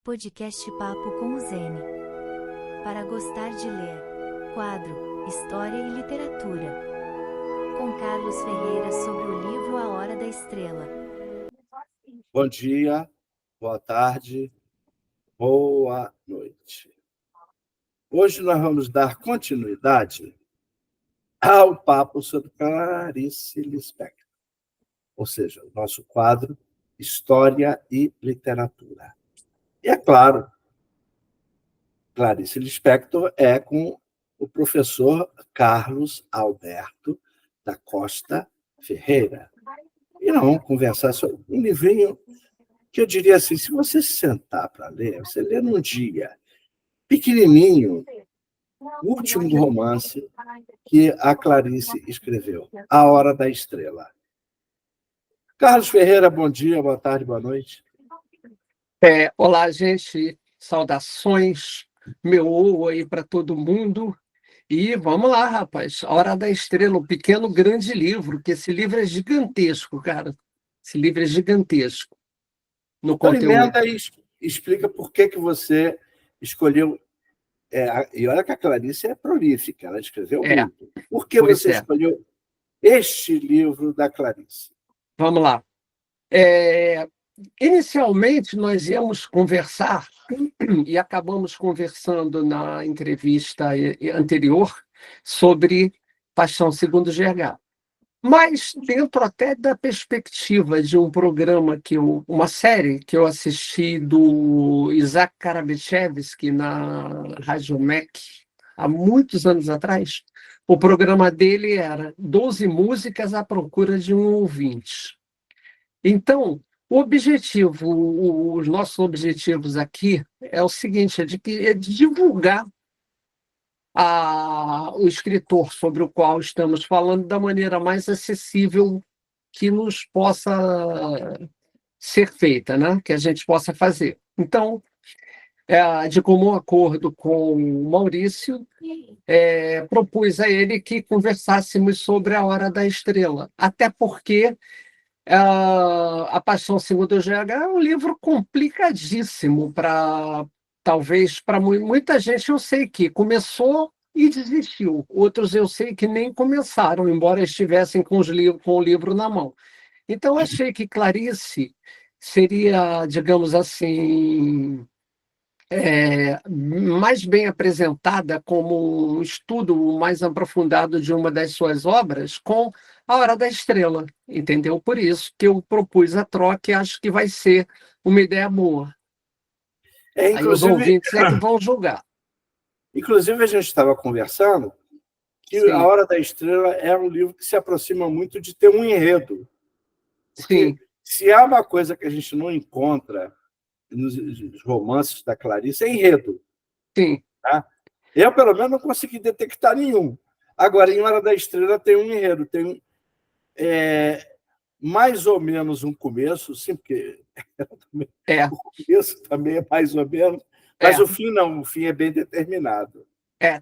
Podcast Papo com o Zene. Para gostar de ler. Quadro, História e Literatura. Com Carlos Ferreira sobre o livro A Hora da Estrela. Bom dia, boa tarde, boa noite. Hoje nós vamos dar continuidade ao papo sobre Clarice Lispector, ou seja, o nosso quadro História e Literatura. E é claro, Clarice Lispector é com o professor Carlos Alberto da Costa Ferreira. E nós vamos conversar sobre um livrinho que eu diria assim, se você se sentar para ler, você lê num dia, pequenininho, o último romance que a Clarice escreveu, A Hora da Estrela. Carlos Ferreira, bom dia, boa tarde, boa noite. Olá, gente, saudações, meu aí para todo mundo. E vamos lá, rapaz, A Hora da Estrela, o pequeno grande livro, que esse livro é gigantesco, cara. Esse livro é gigantesco no Então, conteúdo. emenda e explica por que você escolheu. E olha que a Clarice é prolífica, ela escreveu muito. Por que Pois você escolheu este livro da Clarice? Vamos lá. Inicialmente, nós íamos conversar, e acabamos conversando na entrevista anterior, sobre Paixão segundo GH. Mas dentro até da perspectiva de um programa uma série que eu assisti do Isaac Karabechevsky na Rádio MEC há muitos anos atrás, o programa dele era 12 músicas à procura de um ouvinte. Então, os nossos objetivos aqui é o seguinte, é de divulgar o escritor sobre o qual estamos falando da maneira mais acessível que nos possa ser feita, né? Que a gente possa fazer. Então, de comum acordo com o Maurício, propus a ele que conversássemos sobre A Hora da Estrela, até porque A Paixão Segundo o GH é um livro complicadíssimo talvez para muita gente. Eu sei que começou e desistiu. Outros eu sei que nem começaram, embora estivessem com o livro na mão. Então, achei que Clarice seria, digamos assim, mais bem apresentada como um estudo mais aprofundado de uma das suas obras com A Hora da Estrela, entendeu? Por isso que eu propus a troca e acho que vai ser uma ideia boa. Aí os ouvintes é que vão julgar. Inclusive, a gente estava conversando que Sim. A Hora da Estrela é um livro que se aproxima muito de ter um enredo. Porque Sim. se há uma coisa que a gente não encontra nos romances da Clarice, é enredo. Sim. Tá? Eu, pelo menos, não consegui detectar nenhum. Agora, em Hora da Estrela tem um enredo, tem mais ou menos um começo, sim, porque o começo também é mais ou menos, mas o fim não, o fim é bem determinado.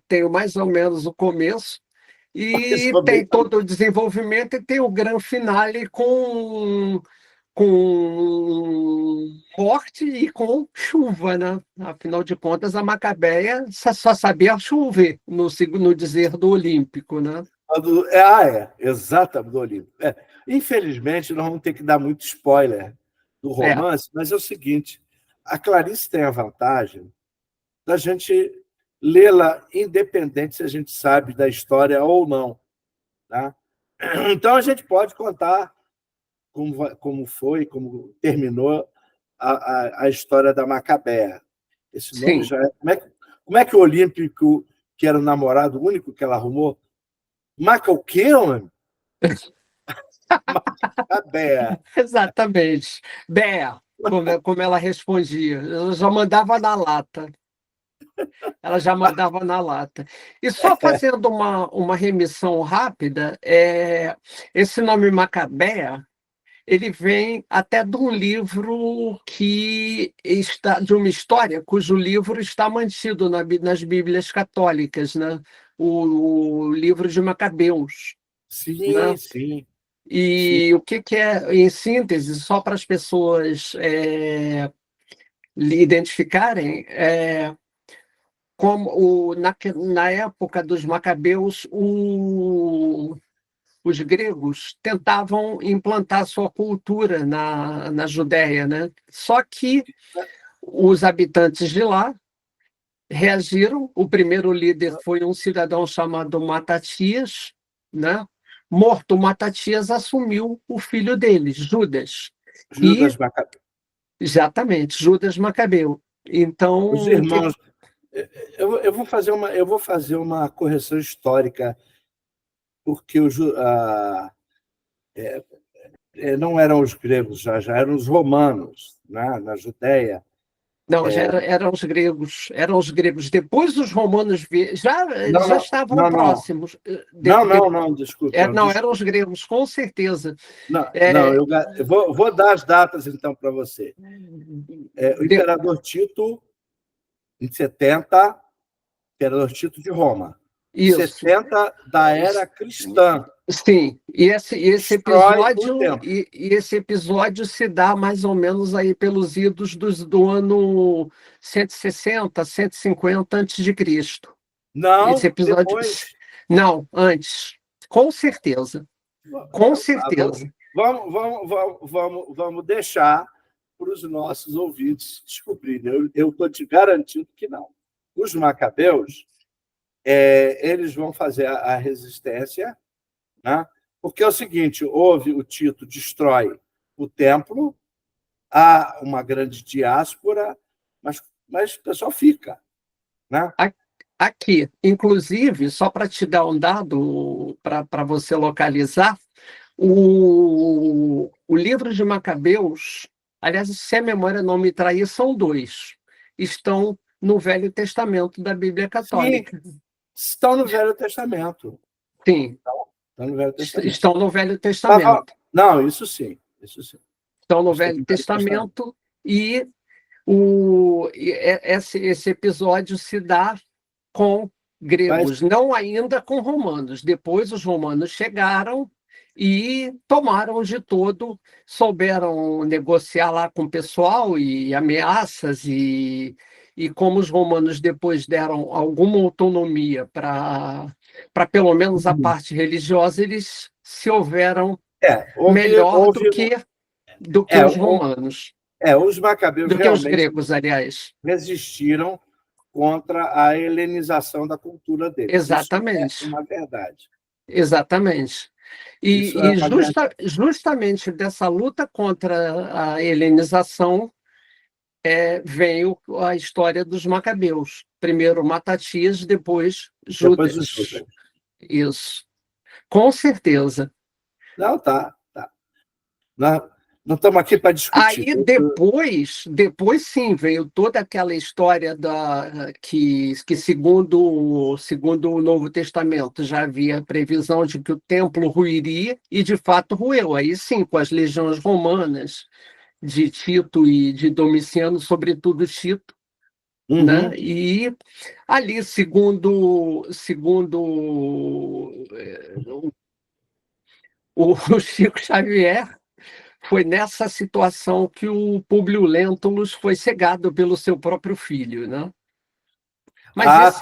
Tem mais ou menos o começo, e tem todo o desenvolvimento, e tem o grande finale com morte e com chuva, né? Afinal de contas, a Macabeia só sabia chover, no dizer do Olímpico, né? Exatamente, do Olímpico. Infelizmente, nós vamos ter que dar muito spoiler do romance, mas é o seguinte, a Clarice tem a vantagem da gente lê-la independente se a gente sabe da história ou não. Tá? Então, a gente pode contar como foi, como terminou a história da Macabeia. Esse nome já é... Como é que o Olímpico, que era o namorado único que ela arrumou, Maca o quê, mano? Macabeia. Exatamente. Béa, como ela respondia. Ela já mandava na lata. Ela já mandava na lata. E só fazendo uma remissão rápida, esse nome Macabeia, ele vem até de um livro de uma história cujo livro está mantido nas Bíblias católicas, né? O livro de Macabeus. Sim, né? sim. E sim. o que é, em síntese, só para as pessoas identificarem, como na época dos Macabeus, os gregos tentavam implantar sua cultura na Judéia, né? Só que os habitantes de lá reagiram. O primeiro líder foi um cidadão chamado Matatias, né? Morto Matatias, assumiu o filho deles, Judas. Judas Macabeu. Exatamente, Judas Macabeu. Então, Os irmãos. Eu vou fazer uma correção histórica, porque não eram os gregos, já eram os romanos, né, na Judéia. Não, eram os gregos. Depois os romanos já estavam próximos. Não, desculpa. Não, eram os gregos, com certeza. Eu vou dar as datas, então, para você. O imperador Tito, em 70, imperador Tito de Roma. Isso. 70 da era cristã. Sim, e esse episódio se dá mais ou menos aí pelos idos do ano 160, 150 antes de Cristo. Não, esse episódio depois. Não, antes. Com certeza. Com certeza. Vamos deixar para os nossos ouvintes descobrirem. Eu estou te garantindo que não. Os macabeus, eles vão fazer a resistência, né? Porque é o seguinte, o Tito destrói o templo, há uma grande diáspora, mas o pessoal fica, né? Aqui, inclusive, só para te dar um dado, para você localizar, o livro de Macabeus, aliás, se a memória não me trair, são 2. Estão no Velho Testamento da Bíblia Católica. Sim, estão no Velho Testamento. Sim. Estão no Velho Testamento. Estão no Velho Testamento. Não, isso sim. Estão no Velho Testamento e esse episódio se dá com gregos, não ainda com romanos. Depois os romanos chegaram e tomaram de todo, souberam negociar lá com o pessoal e ameaças, e como os romanos depois deram alguma autonomia para pelo menos a parte religiosa, eles se houveram melhor do que os romanos. Os macabeus do que os gregos, aliás. Resistiram contra a helenização da cultura deles. Exatamente. Isso é uma verdade. Exatamente. E justamente dessa luta contra a helenização vem a história dos macabeus. Primeiro Matatias, depois Judas. Isso. Com certeza. Não, tá. Não estamos aqui para discutir. Aí depois sim, veio toda aquela história que segundo o Novo Testamento já havia previsão de que o templo ruiria, e de fato ruiu. Aí sim, com as legiões romanas de Tito e de Domiciano, sobretudo Tito, né? E ali, segundo o Chico Xavier, foi nessa situação que o Públio Lentulus foi cegado pelo seu próprio filho, né? Mas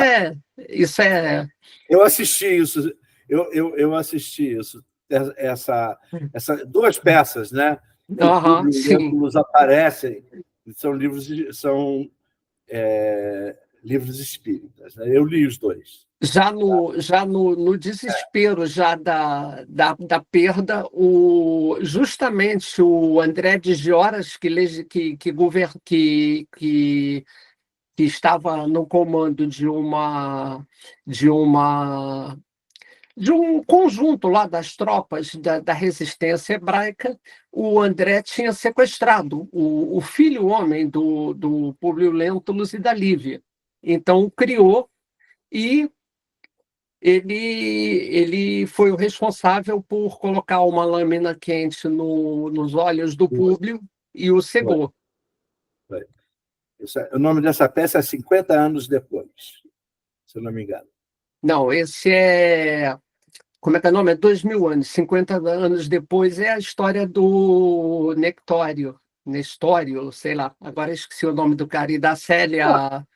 isso é... Eu assisti isso. Eu assisti isso. Essa 2 peças, né? O Públio Lentulus aparecem. São livros espíritas, né? Eu li os 2. Já no desespero da perda, justamente o André de Gioras, que estava no comando de um conjunto lá das tropas da resistência hebraica, o André tinha sequestrado o filho homem do Públio Lentulus e da Lívia. Então, criou, e ele foi o responsável por colocar uma lâmina quente nos olhos do Públio e o cegou. O nome dessa peça é 50 anos depois, se eu não me engano. Não, esse é... Como é que é o nome? 2000 anos. 50 anos depois é a história do Nectório. Nestório, sei lá, agora esqueci o nome do cara, e da Pô, Célia.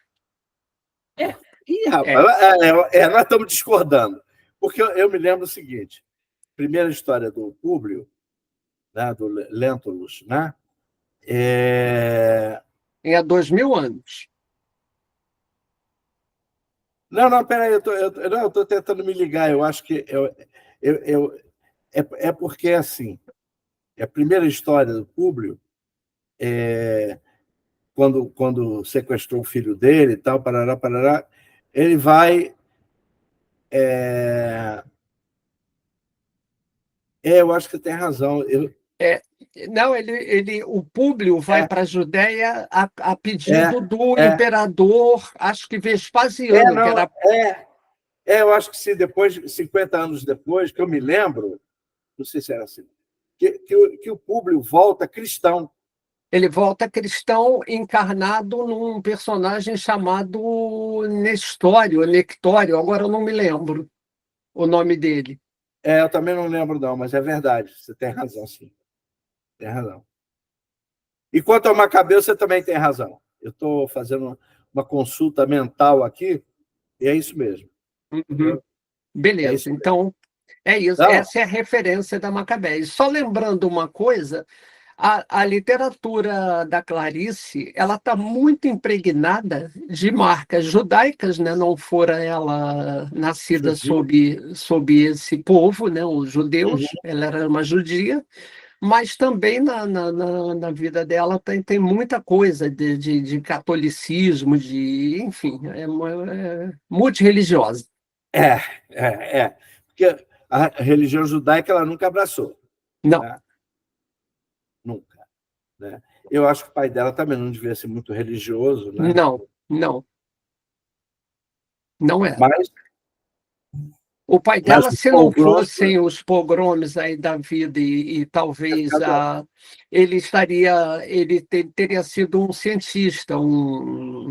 ih, É, rapaz, nós estamos discordando. Porque eu me lembro o seguinte: primeira história do Públio, né, do Lentulus, né? É... há 2000 anos. Não, não, peraí, eu estou tentando me ligar. Eu acho que é porque, assim, a primeira história do Públio, quando sequestrou o filho dele e tal, parará, parará, ele vai. Eu acho que tem razão. É, não, o Públio vai É, para a Judéia a é, pedido do é, imperador, acho que Vespasiano, que não, era. eu acho que se depois, 50 anos depois, que eu me lembro, não sei se era assim, que o Públio volta cristão. Ele volta cristão encarnado num personagem chamado Nestório, Nectório, agora eu não me lembro o nome dele. Eu também não lembro, não, mas é verdade, você tem razão, sim. Tem razão. E quanto ao Macabeu, você também tem razão. Eu estou fazendo uma consulta mental aqui, e é isso mesmo. Uhum. É Beleza, isso mesmo. então é isso, Não, essa é a referência da Macabés. Só lembrando uma coisa, a literatura da Clarice, ela está muito impregnada de marcas judaicas, né? Não fora ela nascida judia. sob esse povo, né? Os Uhum. judeus, ela era uma judia, mas também na vida dela tem muita coisa de catolicismo, enfim, é multirreligiosa. É, Porque a religião judaica ela nunca abraçou, Não, né? Nunca. Né? Eu acho que o pai dela também não devia ser muito religioso, né? não, não, não era. Mas, O pai mas dela, o se não pogroms, fossem os pogromes aí da vida e talvez cada teria sido um cientista,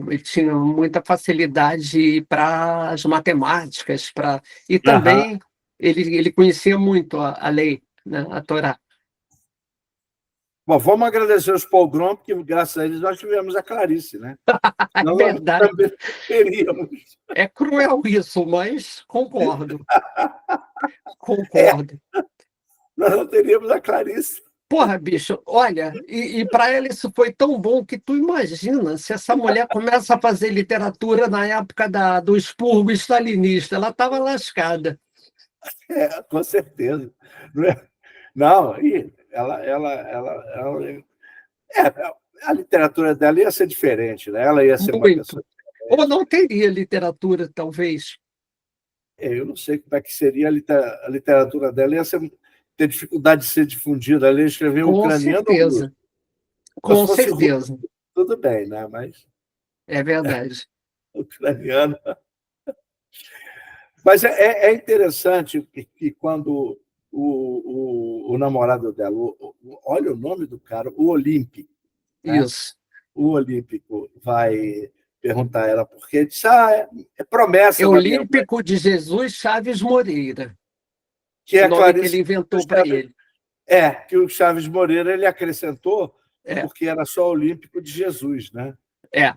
ele tinha muita facilidade para as matemáticas, e Aham. também ele conhecia muito a lei, né, a Torá. Bom, vamos agradecer os pogroms, porque graças a eles nós tivemos a Clarice, né? É Senão nós verdade. também teríamos. É cruel isso, mas concordo, É, concordo. nós não teríamos a Clarice. Porra, bicho, olha, e para ela isso foi tão bom que tu imagina se essa mulher começa a fazer literatura na época do expurgo stalinista, ela estava lascada. Com certeza. Não, não, e a literatura dela ia ser diferente, né? Ela ia ser uma Muito. pessoa Ou diferente. não teria literatura, talvez. Eu não sei como é que seria a literatura dela, ter dificuldade de ser difundida. Ela ia escrever Com ucraniano ou russo. certeza, Só se com fosse russo, certeza. tudo bem, né? Mas É verdade. ucraniano. Mas é interessante que quando o namorado dela, olha o nome do cara, o Olímpico, né? Isso. O Olímpico vai perguntar a ela por quê. Diz, é promessa da minha mãe, Olímpico de Jesus Chaves Moreira, que é o a nome que ele Clarice inventou para Lispector. ele. Que o Chaves Moreira ele acrescentou É, porque era só Olímpico de Jesus, né? é.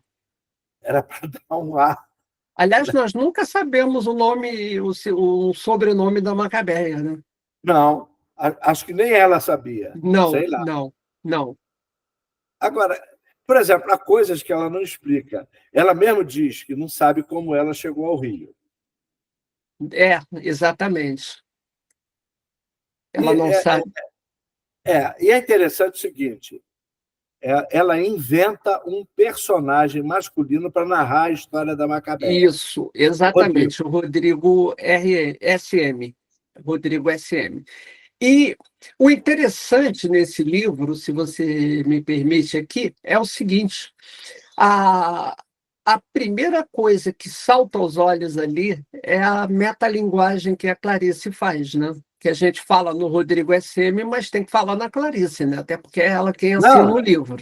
Era para dar um ar. Aliás, nós nunca sabemos o nome, o sobrenome da Macabeia, né? Não, acho que nem ela sabia, Não, sei lá. não, não. Agora, por exemplo, há coisas que ela não explica. Ela mesmo diz que não sabe como ela chegou ao Rio. É, exatamente. E Ela não sabe. e é interessante o seguinte: ela inventa um personagem masculino para narrar a história da Macabeia. Isso, Rodrigo. exatamente. O Rodrigo SM. Rodrigo SM. E o interessante nesse livro, se você me permite aqui, é o seguinte: a, a primeira coisa que salta aos olhos ali é a metalinguagem que a Clarice faz, né? Que a gente fala no Rodrigo SM, mas tem que falar na Clarice, né? Até porque é ela quem assina Não, o livro,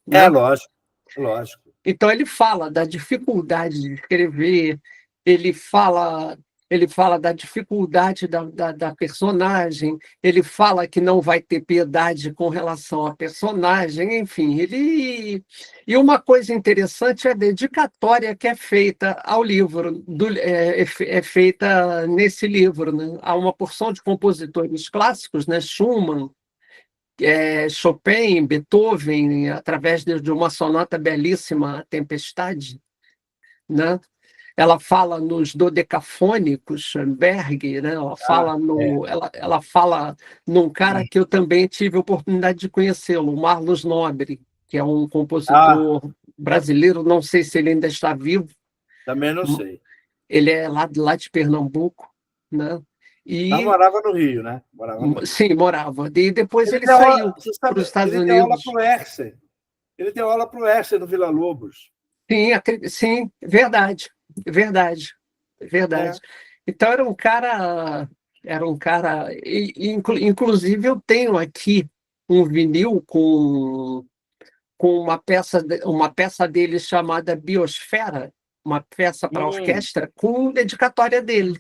é né? lógico, lógico. Então ele fala da dificuldade de escrever, ele fala ele fala da dificuldade da personagem, ele fala que não vai ter piedade com relação à personagem, enfim, ele... E uma coisa interessante é a dedicatória que é feita ao livro, é feita nesse livro, né? Há uma porção de compositores clássicos, né? Schumann, Chopin, Beethoven, através de uma sonata belíssima, A Tempestade, né? Ela fala nos dodecafônicos, Schoenberg, né? Ela fala num cara que eu também tive a oportunidade de conhecê-lo, Marlos Nobre, que é um compositor brasileiro, não sei se ele ainda está vivo. Também não sei. Ele é lá de Pernambuco, né? Mas morava no Rio, né? Sim, morava. E depois ele saiu para os Estados Unidos. Ele deu aula para o Hercer. Ele deu aula para o Hercer no Vila Lobos. Sim, verdade. Verdade. Então era um cara, inclusive eu tenho aqui um vinil com uma peça dele chamada Biosfera, uma peça para orquestra com dedicatória dele.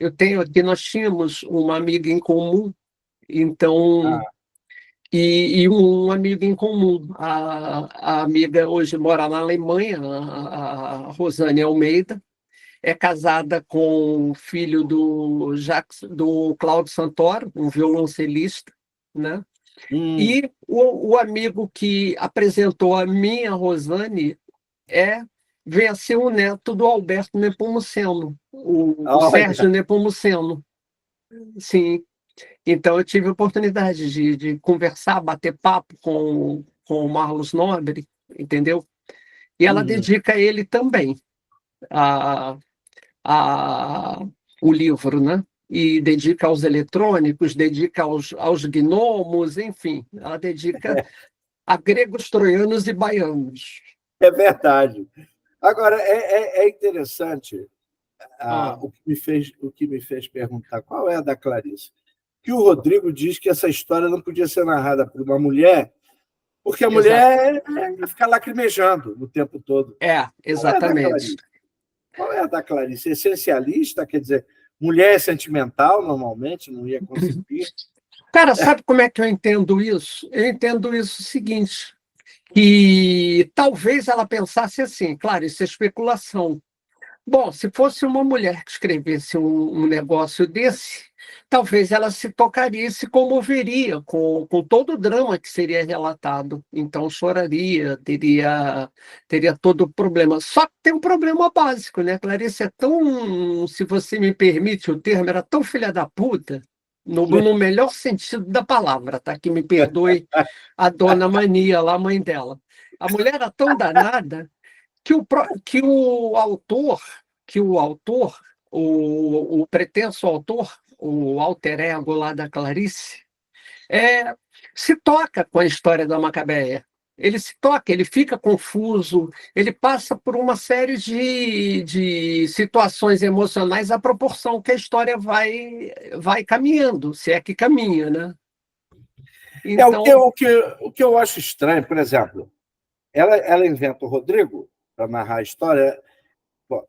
Eu tenho aqui, nós tínhamos uma amiga em comum, então e um amigo em comum. A amiga hoje mora na Alemanha, a Rosane Almeida, é casada com o filho do Cláudio Santoro, um violoncelista, né? E o amigo que apresentou a minha Rosane veio a ser o neto do Alberto Nepomuceno, o Sérgio Nepomuceno. Sim. Então, eu tive a oportunidade de conversar, bater papo com o Marlos Nobre, entendeu? E ela dedica a ele também o livro, né? E dedica aos eletrônicos, dedica aos gnomos, enfim, ela dedica a gregos, troianos e baianos. É verdade. Agora, é interessante o que me fez perguntar qual é a da Clarice. Que o Rodrigo diz que essa história não podia ser narrada por uma mulher, porque a mulher ia ficar lacrimejando o tempo todo. Exatamente. Qual é a da Clarice? Essencialista, quer dizer, mulher sentimental, normalmente, não ia conseguir. Cara, sabe como é que eu entendo isso? Eu entendo isso o seguinte, que talvez ela pensasse assim, claro, isso é especulação. Bom, se fosse uma mulher que escrevesse um negócio desse, talvez ela se tocaria e se comoveria com todo o drama que seria relatado. Então, choraria, teria todo o problema. Só que tem um problema básico, né? Clarice é tão, se você me permite o termo, era tão filha da puta, no melhor sentido da palavra, tá? Que me perdoe a dona Mania, lá, a mãe dela. A mulher era tão danada que o autor, o pretenso autor, o alter ego lá da Clarice, se toca com a história da Macabeia. Ele se toca, ele fica confuso, ele passa por uma série de situações emocionais à proporção que a história vai caminhando, se é que caminha, né? Então... o que eu acho estranho, por exemplo, ela inventa o Rodrigo para narrar a história. Bom,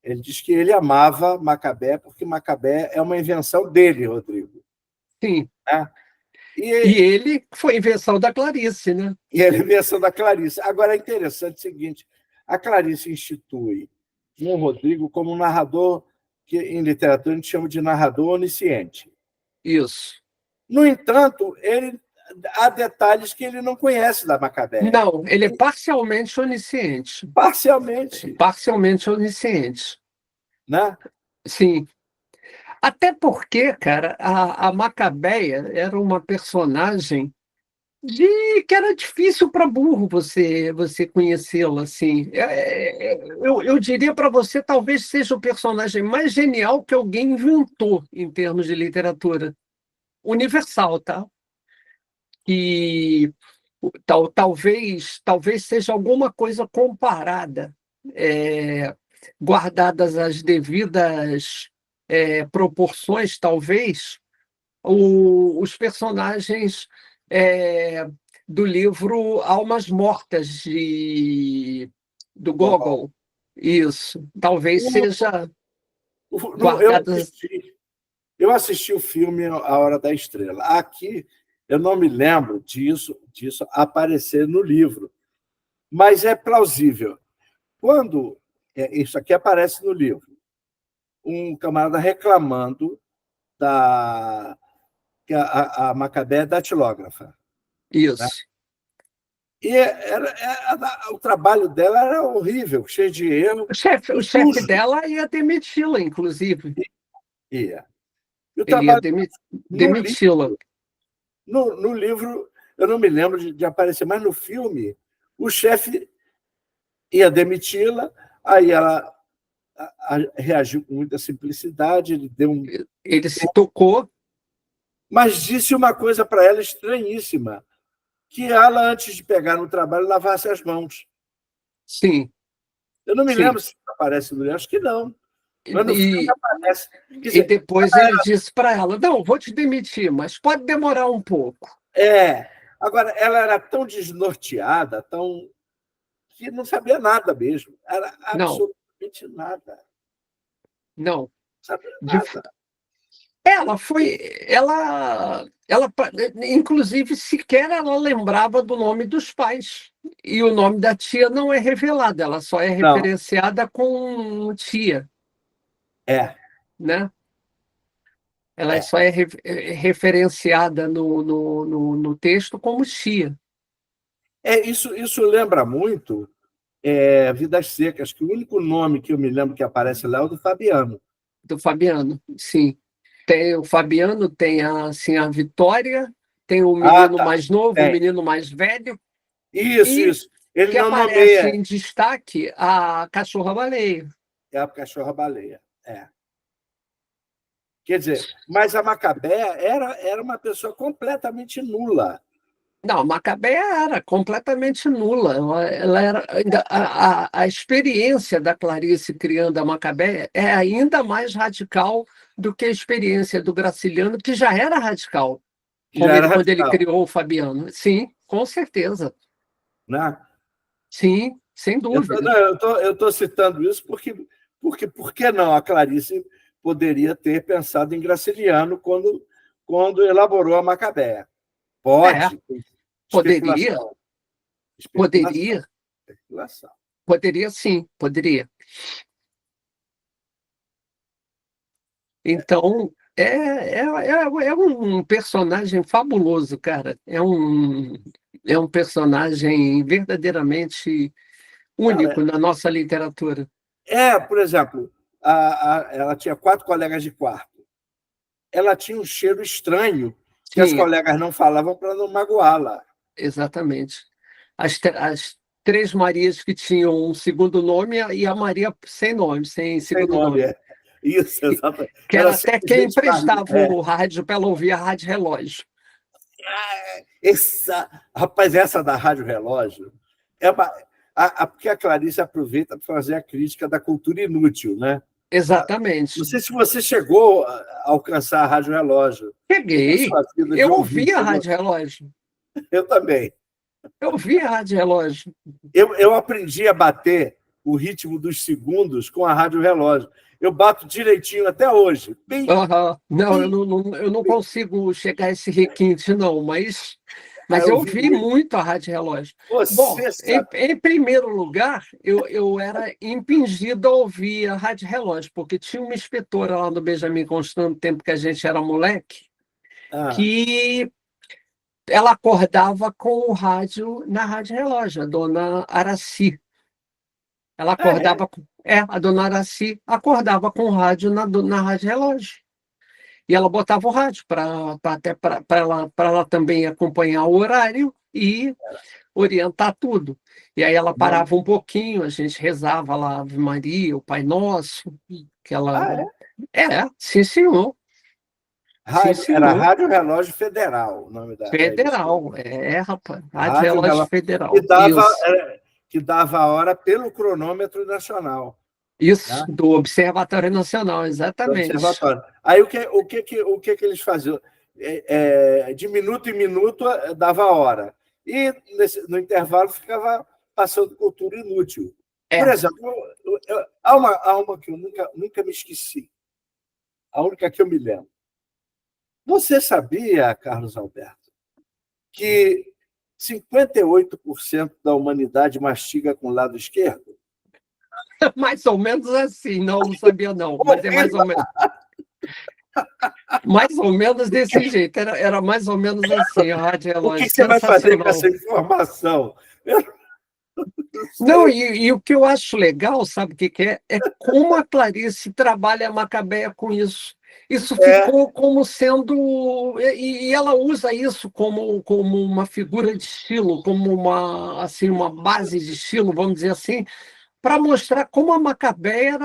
ele diz que ele amava Macabé porque Macabé é uma invenção dele, Rodrigo. Sim. E ele foi invenção da Clarice, né? E ele é invenção da Clarice. Agora, é interessante o seguinte, a Clarice institui o Rodrigo como um narrador que, em literatura, a gente chama de narrador onisciente. Isso. No entanto, há detalhes que ele não conhece da Macabé. Não, ele é parcialmente onisciente. Parcialmente onisciente. Né? Sim. Até porque, cara, a Macabeia era uma personagem que era difícil para burro você conhecê-la, assim. Eu diria para você, talvez seja o personagem mais genial que alguém inventou em termos de literatura universal, tá? E talvez seja alguma coisa comparada, guardadas as devidas proporções, talvez, os personagens do livro Almas Mortas, do Gogol. Isso. Talvez seja Não, guardado. eu assisti o filme A Hora da Estrela. Aqui, eu não me lembro disso aparecer no livro, mas é plausível. Quando isso aqui aparece no livro, um camarada reclamando que a Macabé é datilógrafa. Né? Isso. E o trabalho dela era horrível, cheio de erro. O chefe dela ia demiti-la, inclusive. Ia. E o Ele ia trabalho demiti-la. No livro, eu não me lembro de aparecer, mas no filme, o chefe ia demiti-la, aí ela reagiu com muita simplicidade, Ele se tocou. Mas disse uma coisa para ela estranhíssima, que ela, antes de pegar no trabalho, lavasse as mãos. Sim. Eu não me Sim. lembro se aparece no livro, acho que não. Mas no filme aparece. E depois ele disse para ela, não, vou te demitir, mas pode demorar um pouco. Agora, ela era tão desnorteada, que não sabia nada mesmo. Era absolutamente nada. Não. Sabia nada. Inclusive, sequer ela lembrava do nome dos pais. E o nome da tia não é revelado, ela só é referenciada com tia. Né? Ela só é referenciada no texto como tia. Isso lembra muito Vidas Secas, que o único nome que eu me lembro que aparece lá é o do Fabiano. Do Fabiano, sim. Tem o Fabiano, tem assim, a Vitória, tem o menino mais novo, o menino mais velho. Isso. Ele que não aparece nomeia. em destaque a cachorra-baleia. É a cachorra-baleia. Quer dizer, mas a Macabé era uma pessoa completamente nula. Não, a Macabé era completamente nula. Ela era a experiência da Clarice criando a Macabé é ainda mais radical do que a experiência do Graciliano, que já era radical, quando ele criou o Fabiano. Sim, com certeza. Né? Sim, sem dúvida. Eu estou citando isso porque por que não a Clarice poderia ter pensado em Graciliano quando elaborou a Macabé? Pode. Poderia. Poderia. Especulação. Poderia, sim, poderia. Então, é um personagem fabuloso, cara. É um personagem verdadeiramente único na nossa literatura. Por exemplo, ela tinha 4 colegas de quarto. Ela tinha um cheiro estranho que as colegas não falavam para não magoá-la. Exatamente. As 3 Marias que tinham um segundo nome e a Maria sem nome, sem segundo nome. Isso, exatamente. Que era até quem emprestava o rádio para ela ouvir a Rádio Relógio. Rapaz, essa da Rádio Relógio porque a Clarice aproveita para fazer a crítica da cultura inútil, né? Exatamente. Não sei se você chegou a alcançar a Rádio Relógio. Cheguei. Eu ouvi a Rádio Relógio. Eu também. Eu ouvi a Rádio Relógio. Eu aprendi a bater o ritmo dos segundos com a Rádio Relógio. Eu bato direitinho até hoje. Não, eu não consigo chegar a esse requinte, não, mas eu ouvi muito a Rádio Relógio. Bom, em primeiro lugar, eu era impingido a ouvir a Rádio Relógio, porque tinha uma inspetora lá no Benjamin Constant, no tempo que a gente era moleque, que ela acordava com o rádio na Rádio Relógio, a dona Araci. Ela acordava a dona Araci acordava com o rádio na Rádio Relógio. E ela botava o rádio para ela também acompanhar o horário e orientar tudo. E aí ela parava um pouquinho, a gente rezava lá Ave Maria, o Pai Nosso, que ela... sim, senhor. Era Rádio Relógio Federal, o nome da Federal, rapaz. Rádio Relógio Federal. Que dava a hora pelo cronômetro nacional. Isso, né? Do Observatório Nacional, exatamente. Do Observatório. Aí o que eles faziam? De minuto em minuto dava a hora. E no intervalo ficava passando cultura inútil. Por exemplo, há uma que eu nunca me esqueci, a única que eu me lembro. Você sabia, Carlos Alberto, que 58% da humanidade mastiga com o lado esquerdo? Mais ou menos assim, não sabia não, mas é mais ou menos desse jeito, era mais ou menos assim, a rádio O relógio, que você vai fazer com essa sensacional. informação? Eu Não, sei. e o que eu acho legal, sabe o que que é? É como a Clarice trabalha a Macabeia com isso. Isso É, ficou como sendo. E ela usa isso como uma figura de estilo, como uma base de estilo, vamos dizer assim, para mostrar como a Macabeia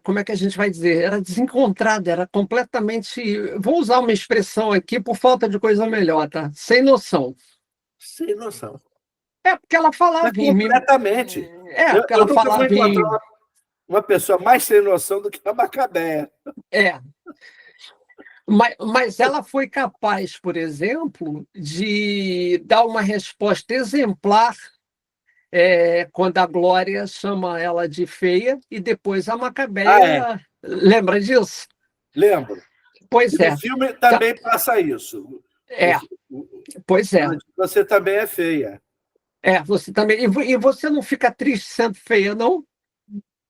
como é que a gente vai dizer? Era desencontrada, era completamente. Vou usar uma expressão aqui por falta de coisa melhor, tá? Sem noção. sem noção. É porque ela É falava em mim. completamente. Porque Eu ela nunca vou falava encontrar em. uma pessoa mais sem noção do que a Macabéa. É, mas ela foi capaz, por exemplo, de dar uma resposta exemplar quando a Glória chama ela de feia e depois a Ah, é. Macabeia lembra disso? Lembro. E Pois no é. filme Tá- também passa isso. É, pois é. Você também é feia. Você também. E você não fica triste sendo feia, não?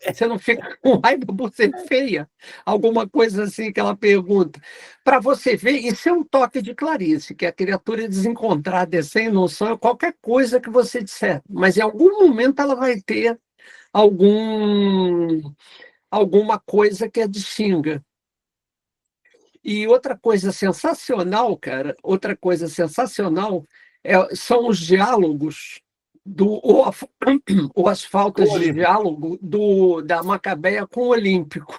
Você não fica com raiva por ser feia? Alguma coisa assim que ela pergunta. Para você ver, isso é um toque de Clarice, que a criatura é desencontrada, é sem noção, é qualquer coisa que você disser. Mas em algum momento ela vai ter algum, alguma coisa que a distinga. E outra coisa sensacional, cara, outra coisa sensacional são os diálogos ou as Com faltas o de Olímpico. diálogo da Macabeia com o Olímpico,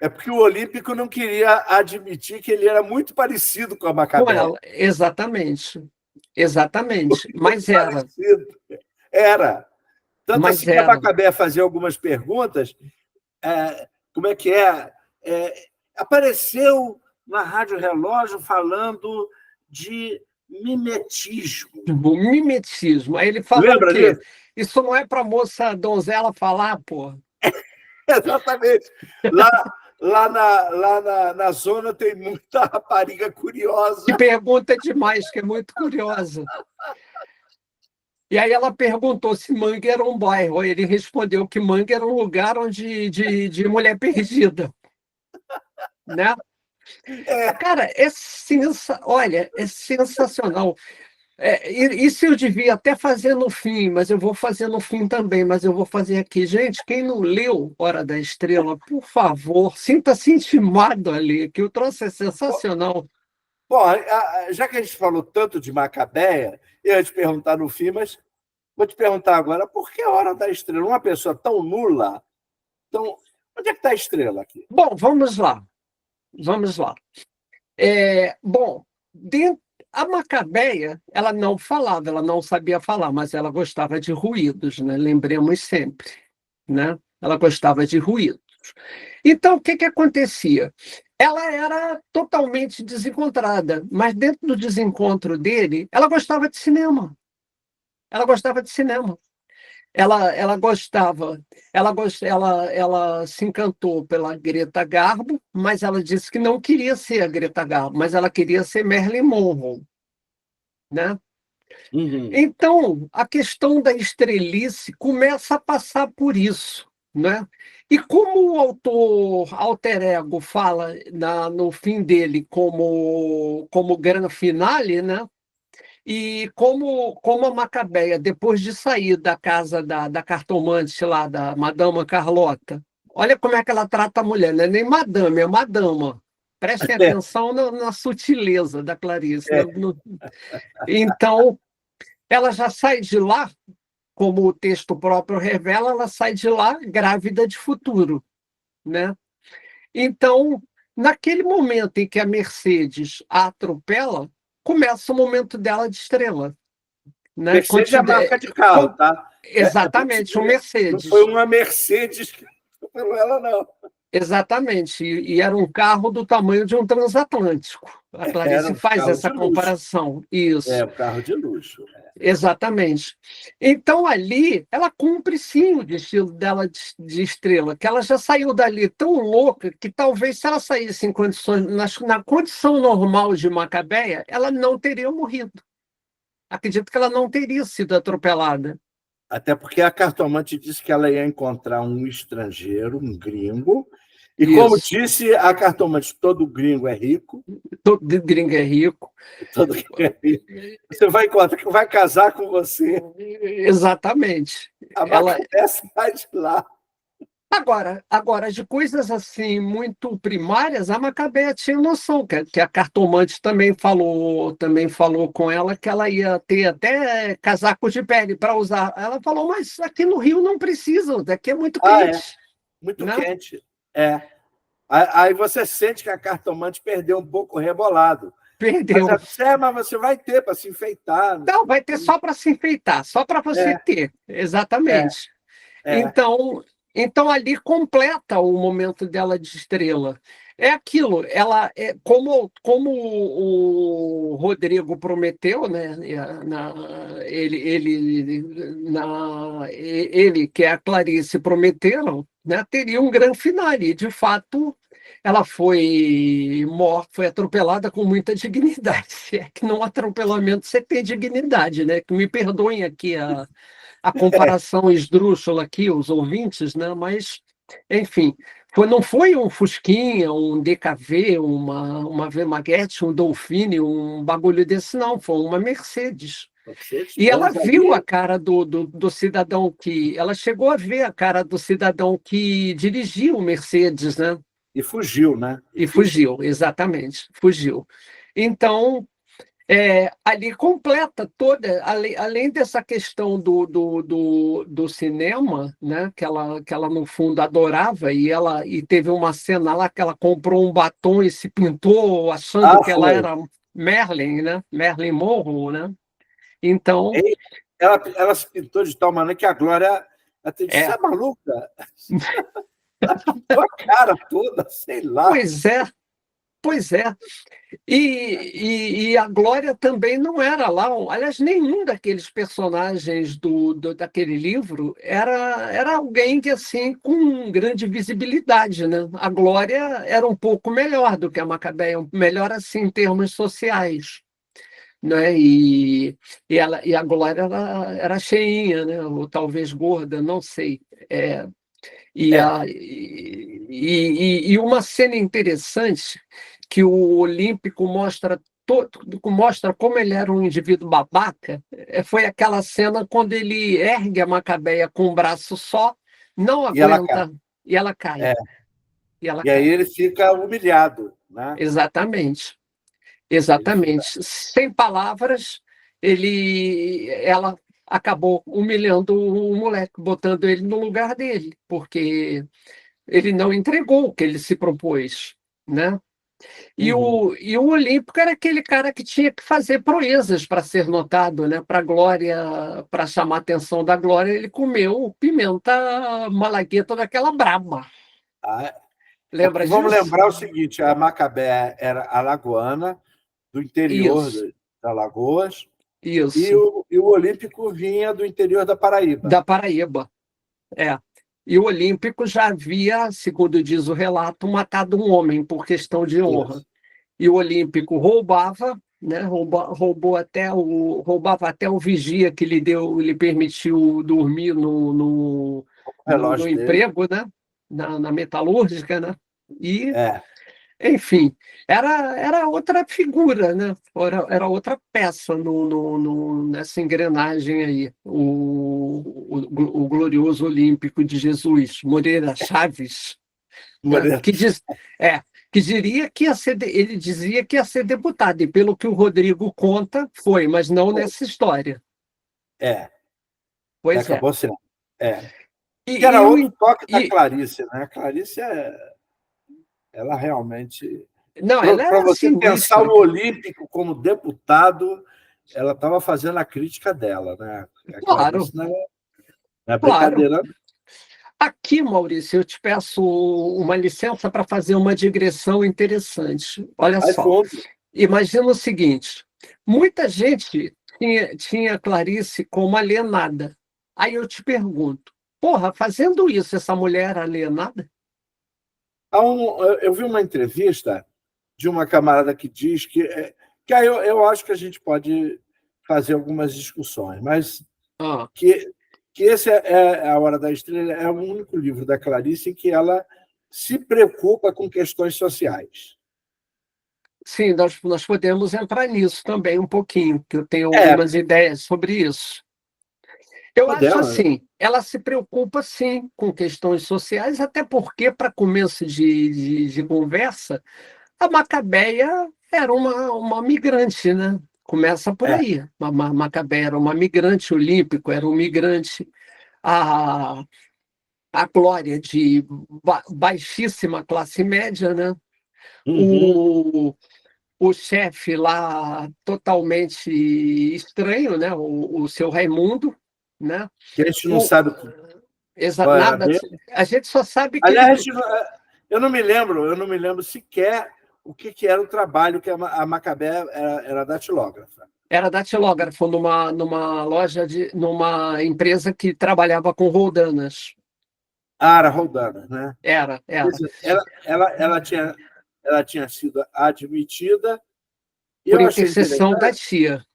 É porque o Olímpico não queria admitir que ele era muito parecido com a com Macabéa. ela. Exatamente. Exatamente. Muito Mas era. parecido. Era. Tanto Mas assim que a era. Macabéa fazia algumas perguntas. Como é que é? Apareceu na Rádio Relógio falando de mimetismo. O mimetismo. Aí ele falou o Lembra quê? disso? Isso não é para moça donzela falar, pô. Exatamente. Lá na zona tem muita rapariga curiosa. Que pergunta demais, que é muito curiosa. E aí ela perguntou se Mangue era um bairro. Aí ele respondeu que Mangue era um lugar onde de mulher perdida, né? Cara, olha, é sensacional. Isso eu devia até fazer no fim, mas eu vou fazer no fim também, mas eu vou fazer aqui. Gente, quem não leu Hora da Estrela, por favor, sinta-se intimado ali, que o troço é sensacional. Bom, já que a gente falou tanto de Macabéia, eu ia te perguntar no fim, mas vou te perguntar agora, por que a Hora da Estrela? Uma pessoa tão nula, tão... Onde é que está a estrela aqui? Bom, vamos lá. Vamos lá. Bom, a Macabeia, ela não falava, ela não sabia falar, mas ela gostava de ruídos, né? Lembremos sempre, né? Ela gostava de ruídos. Então, o que que acontecia? Ela era totalmente desencontrada, mas dentro do desencontro dele, ela gostava de cinema. Ela gostava de cinema. Ela gostava, ela se encantou pela Greta Garbo, mas ela disse que não queria ser a Greta Garbo, mas ela queria ser Marilyn Monroe, né? Uhum. Então, a questão da estrelice começa a passar por isso, né? E como o autor Alter Ego fala no fim dele como grande finale, né? E como a Macabeia, depois de sair da casa da cartomante lá, da Madama Carlota, olha como é que ela trata a mulher, não é nem madame, é madama. Prestem atenção na sutileza da Clarice. Então, ela já sai de lá, como o texto próprio revela, ela sai de lá grávida de futuro, né? Então, naquele momento em que a Mercedes a atropela, começa o momento dela de estrela, né? Mercedes é a marca de carro, tá? Exatamente, o Não foi Mercedes. uma Mercedes que atropelou ela, não. Exatamente, e era um carro do tamanho de um transatlântico. A Era Clarice um faz carro essa de luxo. comparação. Isso. Um carro de luxo. Exatamente. Então, ali, ela cumpre sim o destino dela de estrela, que ela já saiu dali tão louca que talvez se ela saísse em condições, na condição normal de Macabeia, ela não teria morrido. Acredito que ela não teria sido atropelada. Até porque a cartomante disse que ela ia encontrar um estrangeiro, um gringo, e como Isso. disse a cartomante, todo gringo é rico, Todo gringo é rico. todo gringo é rico. Você vai encontrar que vai casar com você. Exatamente. A Ela, Macabé sai de lá. Agora, de coisas assim muito primárias, a Macabea tinha noção, que a cartomante também falou com ela que ela ia ter até casaco de pele para usar. Ela falou, mas aqui no Rio não precisam, daqui é muito É. quente, Muito né? quente. É. Aí você sente que a cartomante perdeu um pouco o rebolado. Mas, Perdeu. mas você vai ter para se enfeitar. Não, vai ter só para se enfeitar, só para você É, ter, é, exatamente. é. Então ali completa o momento dela de estrela. É aquilo, ela como o Rodrigo prometeu, né? Ele que é a Clarice prometeram, né? Teria um grande finale. E, de fato, ela foi morta, foi atropelada com muita dignidade. É que num atropelamento você tem dignidade, né? Que me perdoem aqui a comparação esdrúxula aqui, os ouvintes, né? Mas, enfim, não foi um Fusquinha, um DKV, uma Vemaguete, um Dolphine, um bagulho desse, não, foi uma Mercedes. E ela viu a cara do cidadão que. Ela chegou a ver a cara do cidadão que dirigia o Mercedes, né? E fugiu, né? E fugiu, exatamente, fugiu. Então, ali completa toda, além dessa questão do cinema, né, que ela no fundo adorava, e teve uma cena lá que ela comprou um batom e se pintou achando que ela Foi. era Merlin, né? Merlin Monroe, né? Então, Ela se pintou de tal maneira que a Glória até disse: "Você é, é maluca?" Ela pintou a cara toda, sei lá. pois é, pois é. E a Glória também não era lá, aliás, nenhum daqueles personagens daquele livro era alguém que assim com grande visibilidade, né? A Glória era um pouco melhor do que a Macabeia, melhor assim em termos sociais, né? E a Glória era cheinha, né? Ou talvez gorda, não sei. É, É, e uma cena interessante que o Olímpico mostra como ele era um indivíduo babaca, foi aquela cena quando ele ergue a Macabeia com um braço só, não e ela cai. aguenta, e ela cai. É. E ela E aí cai. ele fica humilhado, né? Exatamente. Ele fica... Exatamente. Sem palavras, ela acabou humilhando o moleque, botando ele no lugar dele, porque ele não entregou o que ele se propôs, né? Uhum. E o Olímpico era aquele cara que tinha que fazer proezas para ser notado, né? Para Glória, para chamar a atenção da Glória, ele comeu pimenta malagueta daquela braba. Ah, é Lembra porque vamos disso? lembrar o seguinte: a Macabé era alagoana, do interior Isso, da Alagoas, isso. e o Olímpico vinha do interior da Paraíba. Da Paraíba. É. E o Olímpico já havia, segundo diz o relato, matado um homem por questão de honra. Isso. E o Olímpico roubava, né? Roubava até o vigia que lhe permitiu dormir O no relógio dele. emprego, né? Na metalúrgica, né? E, É, enfim, era outra figura, né? Era outra peça nessa engrenagem aí, o glorioso Olímpico de Jesus, Moreira Chaves, né? Moreira. É, que diria que ele dizia que ia ser deputado, e pelo que o Rodrigo conta, foi, mas não nessa história. É, Pois é. acabou sendo. É. E, Que era e, o, outro toque da e Clarice, né? A Clarice, ela realmente... não, ela Para era você pensar sinistra. o Olímpico como deputado, ela estava fazendo a crítica dela, né? A Claro, Clarice não é claro. brincadeira. Aqui, Maurício, eu te peço uma licença para fazer uma digressão interessante. Olha Aí só, fundo. imagina o seguinte: muita gente tinha a Clarice como alienada. Aí eu te pergunto, porra, fazendo isso, essa mulher era alienada? Eu vi uma entrevista de uma camarada que diz que aí eu acho que a gente pode fazer algumas discussões, mas Ah, que esse é A Hora da Estrela é o único livro da Clarice em que ela se preocupa com questões sociais. sim, nós podemos entrar nisso também um pouquinho, que eu tenho É, algumas ideias sobre isso. Eu acho podemos. assim, ela se preocupa sim com questões sociais, até porque, para começo de conversa, a Macabeia era uma migrante, né? Começa por É. aí. A Macabeia era uma migrante, o Olímpico era um migrante, a, a Glória de baixíssima classe média, né? Uhum. O, o chefe lá totalmente estranho, né? O seu Raimundo, né? Que a gente não O, sabe qual era nada, dele. a gente só sabe que Aliás, ele eu não me lembro sequer o que era o trabalho que a Macabé era datilógrafa. era datilógrafo numa loja numa empresa que trabalhava com roldanas. Ara Roldana, né? Quer Era. dizer, ela tinha sido admitida e Por eu achei intercessão da interessante. tia.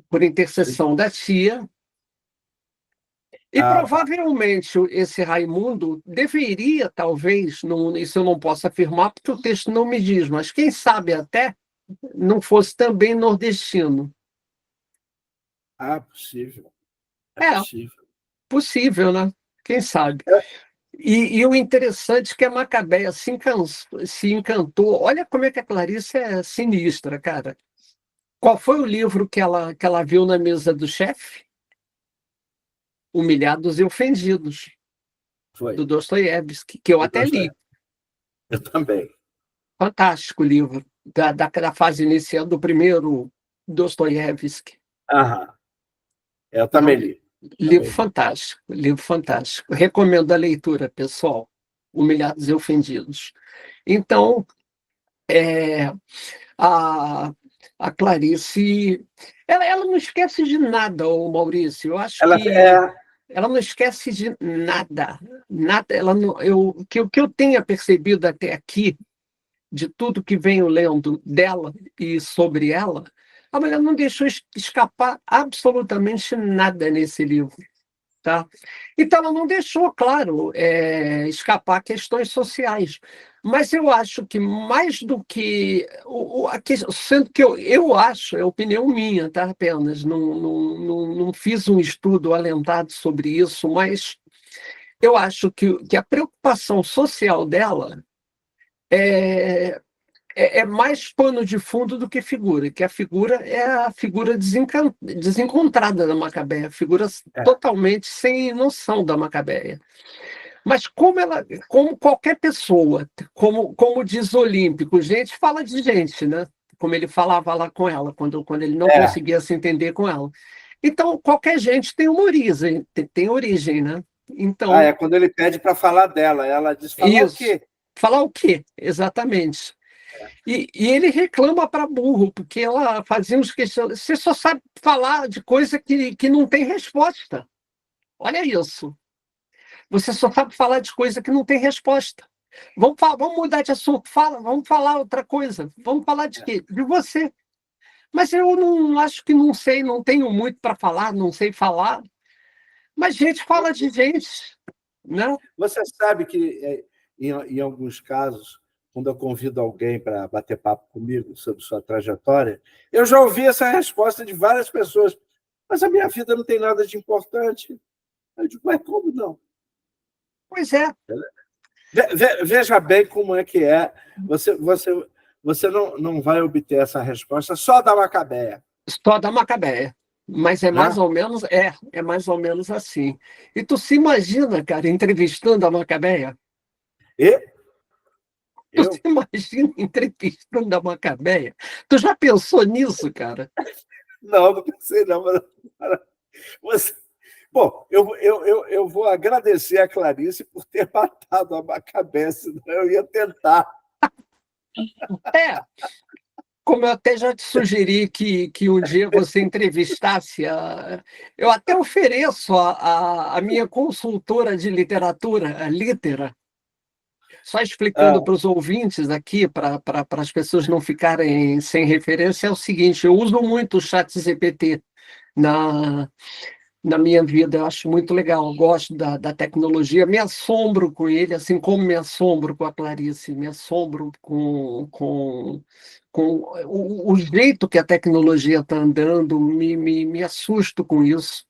Por intercessão da tia. E Ah, tá. provavelmente esse Raimundo deveria, talvez, não, isso eu não posso afirmar, porque o texto não me diz, mas quem sabe até não fosse também nordestino. Possível. É É, possível. possível, né? Quem sabe? E o interessante é que a Macabeia se encantou. Olha como é que a Clarice é sinistra, cara. Qual foi o livro que ela viu na mesa do chefe? Humilhados e Ofendidos, Foi. do Dostoiévski, que eu Eu até gostei. li. Eu também. Fantástico livro, da fase inicial do primeiro Dostoiévski. Aham. Eu É também um li. Também li. livro fantástico. Recomendo a leitura, pessoal. Humilhados e Ofendidos. Então, é, a, a Clarice, ela não esquece de nada, o Maurício. Eu acho Ela que ela não esquece de nada. Nada. Ela não, o que eu tenha percebido até aqui, de tudo que venho lendo dela e sobre ela, a mulher não deixou escapar absolutamente nada nesse livro. Tá? Então, ela não deixou, claro, escapar questões sociais. Mas eu acho que mais do que. Sendo que eu acho, é opinião minha, tá? Apenas, não fiz um estudo alentado sobre isso, mas eu acho que a preocupação social dela é, é mais pano de fundo do que figura, que a figura é a figura desencontrada da Macabeia, a figura é. totalmente sem noção da Macabeia. Mas como qualquer pessoa, como diz o Olímpico, gente fala de gente, né? Como ele falava lá com ela, quando ele não É. conseguia se entender com ela. Então, qualquer gente tem uma origem, tem origem, né? Então, É quando ele pede para falar dela. Ela diz: falar o isso. quê? Falar o quê? Exatamente. E ele reclama para burro, porque ela fazia uns questionamentos. Você só sabe falar de coisa que não tem resposta. Olha isso. Você só sabe falar de coisa que não tem resposta. Vamos mudar de assunto. Vamos falar outra coisa. Vamos falar de quê? De você. Mas eu não acho que não sei, não tenho muito para falar, não sei falar. Mas gente fala de gente, né? Você sabe que, em alguns casos, quando eu convido alguém para bater papo comigo sobre sua trajetória, eu já ouvi essa resposta de várias pessoas. Mas a minha vida não tem nada de importante. Eu digo: mas como não? Pois é, Veja bem como é que é. Você não vai obter essa resposta só da Macabeia, só da Macabeia. Mas é mais né? ou menos, é mais ou menos assim. E tu se imagina, cara, entrevistando a Macabeia? E Tu se eu imagina entrevistando a Macabeia? Tu já pensou nisso, cara? não pensei, não. Você, bom, eu vou agradecer a Clarice por ter matado a Macabé, senão eu ia tentar. É, como eu até já te sugeri que um dia você entrevistasse, eu até ofereço a minha consultora de literatura, a Litera, só explicando para os ouvintes aqui, para as pessoas não ficarem sem referência, é o seguinte: eu uso muito o ChatGPT na, na minha vida, eu acho muito legal, eu gosto da tecnologia, me assombro com ele, assim como me assombro com a Clarice, me assombro com o jeito que a tecnologia está andando, me assusto com isso.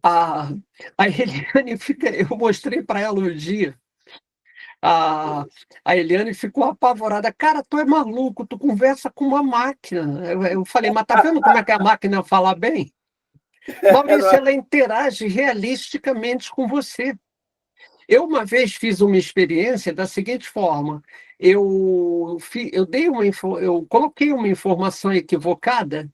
A, a Eliane fica, eu mostrei para ela um dia, a, a Eliane ficou apavorada. Cara, tu é maluco, tu conversa com uma máquina. Eu falei, mas tá vendo como é que a máquina fala bem? Maurício, ela interage realisticamente com você. Eu uma vez fiz uma experiência da seguinte forma: eu coloquei uma informação equivocada,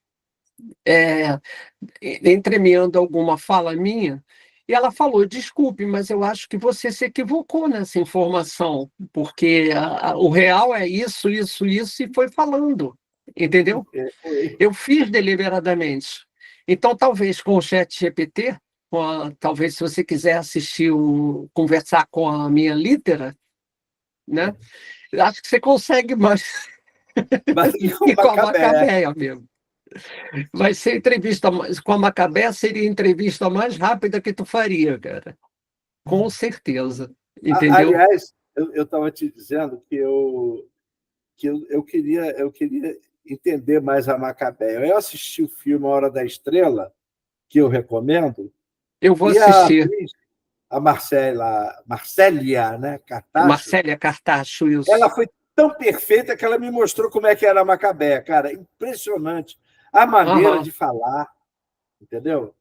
entremeando alguma fala minha, e ela falou: desculpe, mas eu acho que você se equivocou nessa informação, porque o real é isso, isso, isso, e foi falando, entendeu? Eu fiz deliberadamente. Então, talvez com o ChatGPT, talvez se você quiser conversar com a minha Litera, né? Acho que você consegue mais que com a Macabeia mesmo. Vai ser entrevista com a Macabeia, seria a entrevista mais rápida que tu faria, cara. Com certeza. Entendeu? Aliás, eu estava te dizendo que eu queria entender mais a Macabeia. Eu assisti o filme A Hora da Estrela, que eu recomendo, eu vou e assistir. a Marcélia, né, Cartacho, Marcélia Cartacho, isso. ela foi tão perfeita que ela me mostrou como é que era a Macabeia, cara. Impressionante. A maneira de falar, entendeu?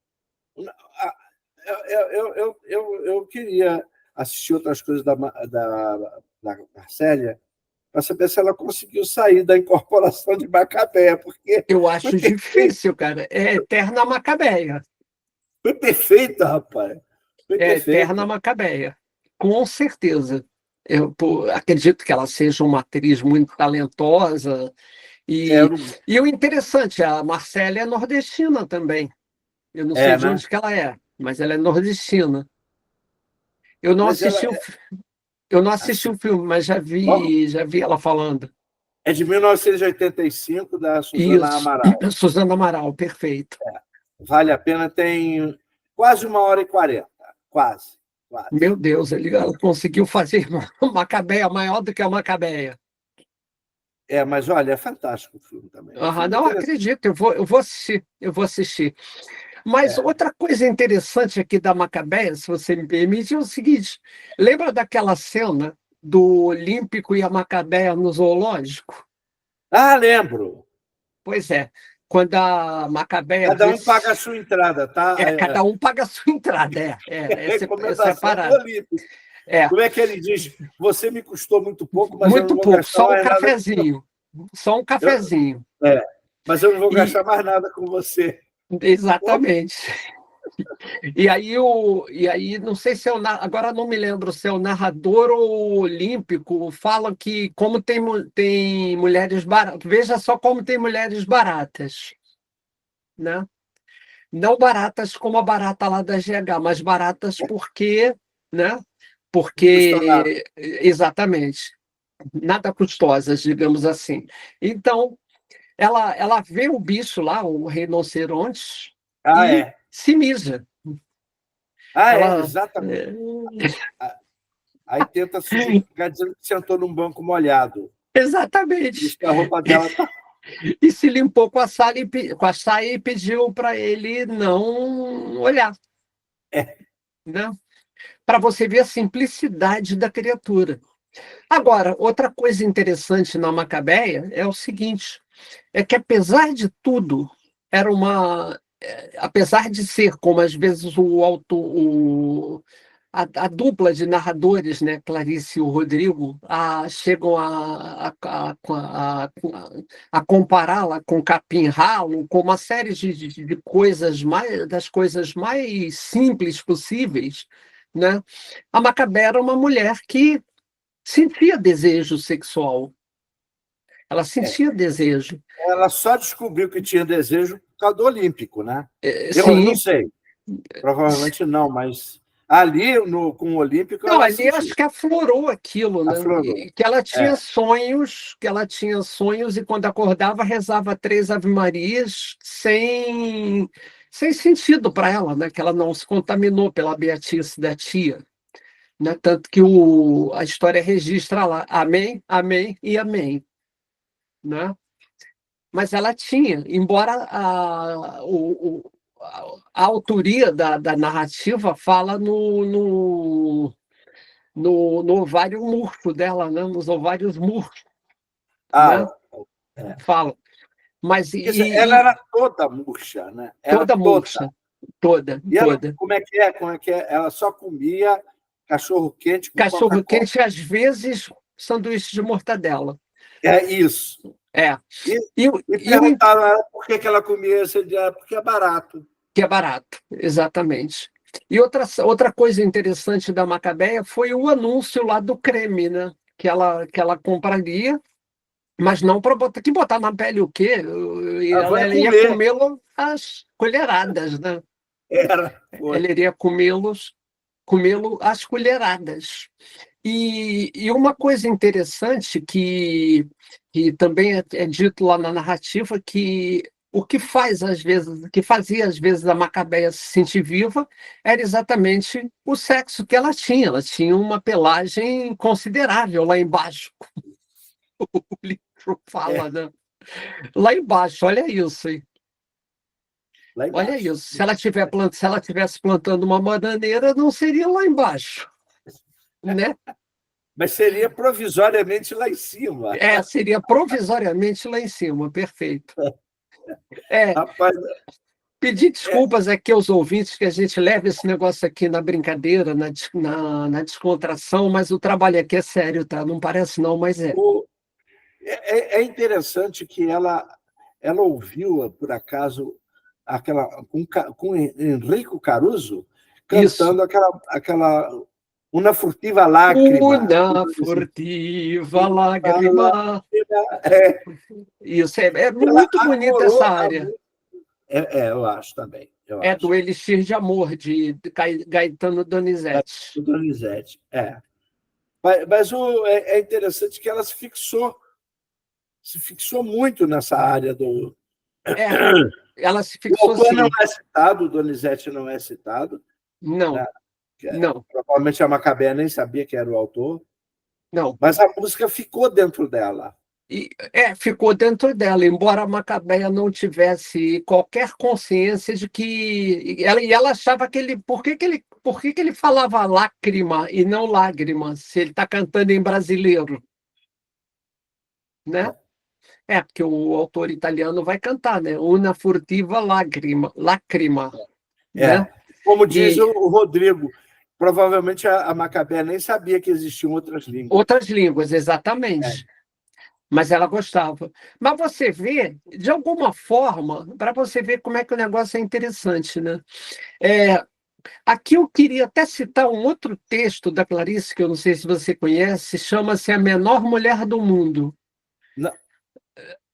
Eu queria assistir outras coisas da Marcélia para saber se ela conseguiu sair da incorporação de Macabeia, porque eu acho difícil, cara. É eterna Macabeia. Foi perfeita, rapaz. Foi perfeita. Eterna Macabeia. Com certeza. Eu acredito que ela seja uma atriz muito talentosa. E o interessante, a Marcélia é nordestina também. Eu não sei de né? onde que ela é, mas ela é nordestina. Eu não Mas assisti, eu não assisti o filme, mas já vi ela falando. É de 1985, da Suzana Amaral. Suzana Amaral, perfeito. Vale a pena, tem quase 1h40. Quase. Meu Deus, ela conseguiu fazer uma Macabeia maior do que a Macabeia. Mas olha, é fantástico o filme também. Não acredito, eu vou assistir. Mas outra coisa interessante aqui da Macabeia, se você me permite, é o seguinte: lembra daquela cena do Olímpico e a Macabeia no zoológico? Lembro. Pois é, quando a Macabeia... Cada um paga a sua entrada, tá? Cada um paga a sua entrada, é separado. Como é que ele diz? Você me custou muito pouco, mas muito eu não vou pouco, gastar só mais um cafezinho. Só um cafezinho. Mas eu não vou gastar mais nada com você. Exatamente. E aí, não sei se agora não me lembro se é o narrador ou o olímpico, fala que como tem mulheres baratas, veja só como tem mulheres baratas, né? Não baratas como a barata lá da GH, mas baratas porque, né? Porque, exatamente, nada custosas, digamos assim. Então, ela vê o bicho lá, o rinoceronte, e se mija. Exatamente. Aí tenta ficar dizendo que sentou num banco molhado. Exatamente. Diz que a roupa dela tá... E se limpou com a saia e pediu para ele não olhar. Né? Para você ver a simplicidade da criatura. Agora, outra coisa interessante na Macabeia é o seguinte: é que apesar de tudo, apesar de ser, como às vezes a dupla de narradores, né, Clarice e o Rodrigo, chegam a compará-la com Capim Ralo, com uma série de coisas das coisas mais simples possíveis, né? A Macabeia era uma mulher que sentia desejo sexual. Ela sentia desejo. ela só descobriu que tinha desejo por causa do Olímpico, né? Eu não Sim. sei, provavelmente não, mas ali com o Olímpico Não, ela ali sentiu, acho que aflorou aquilo, né? aflorou. E que ela tinha É, sonhos, e quando acordava rezava 3 Ave-Marias sem sentido para ela, né? Que ela não se contaminou pela beatice da tia, né? Tanto que a história registra lá, amém, amém e amém, né? Mas ela tinha, embora a autoria da narrativa fala no ovário murcho dela, né? Nos ovários murchos, ah, né? é. Fala. Mas Quer dizer, ela e era toda murcha, né? Era toda toda. murcha, toda, E ela, toda. como é que é? Como é que é? Ela só comia cachorro quente com Coca-Cola. Cachorro-quente, às vezes, sanduíche de mortadela. É isso. É. E, E, e e o perguntaram a ela por que ela comia isso. Ele disse, porque é barato. que é barato, exatamente. E outra coisa interessante da Macabeia foi o anúncio lá do creme, né? Que ela compraria, mas não para botar. Que botar na pele o quê? Ela Ela vai ia comer. comê-lo às colheradas, né? Foi. Ela iria comê-lo às colheradas. E uma coisa interessante que também é dito lá na narrativa, que o que fazia às vezes a Macabeia se sentir viva era exatamente o sexo que ela tinha. Ela tinha uma pelagem considerável lá embaixo. O livro fala, É, né? Lá embaixo, olha isso, hein? lá Olha embaixo. isso. Se ela tivesse plantando uma bananeira, não seria lá embaixo, né? Mas seria provisoriamente lá em cima. Seria provisoriamente lá em cima, perfeito. É, Rapaz, pedir é, desculpas aqui aos ouvintes que a gente leva esse negócio aqui na brincadeira, na descontração, mas o trabalho aqui é sério, tá? Não parece não, mas é. o, é interessante que ela ouviu, por acaso, com Enrico Caruso Isso. cantando aquela Una furtiva lágrima. Una furtiva lágrima. É, Isso, é ela muito bonita essa adorou a área. música. Eu acho também, eu É do acho. Elixir de Amor, de Gaetano Donizete. Do Donizete, Mas é interessante que ela se fixou muito nessa área do. É, ela se O fixou autor não assim. é citado, o Donizete não é citado, Não, né? não, Provavelmente a Macabé nem sabia que era o autor, não. mas a música ficou dentro dela. Ficou dentro dela, embora a Macabeia não tivesse qualquer consciência de que ela achava que ele, por que que ele falava lágrima e não lágrima, se ele está cantando em brasileiro, né? Porque o autor italiano vai cantar, né? Una furtiva lágrima, né? Como diz E o Rodrigo, provavelmente a Macabé nem sabia que existiam outras línguas. outras línguas, exatamente. Mas ela gostava. Mas você vê, de alguma forma, para você ver como é que o negócio é interessante, né? É, Aqui eu queria até citar um outro texto da Clarice, que eu não sei se você conhece, chama-se A Menor Mulher do Mundo. Não,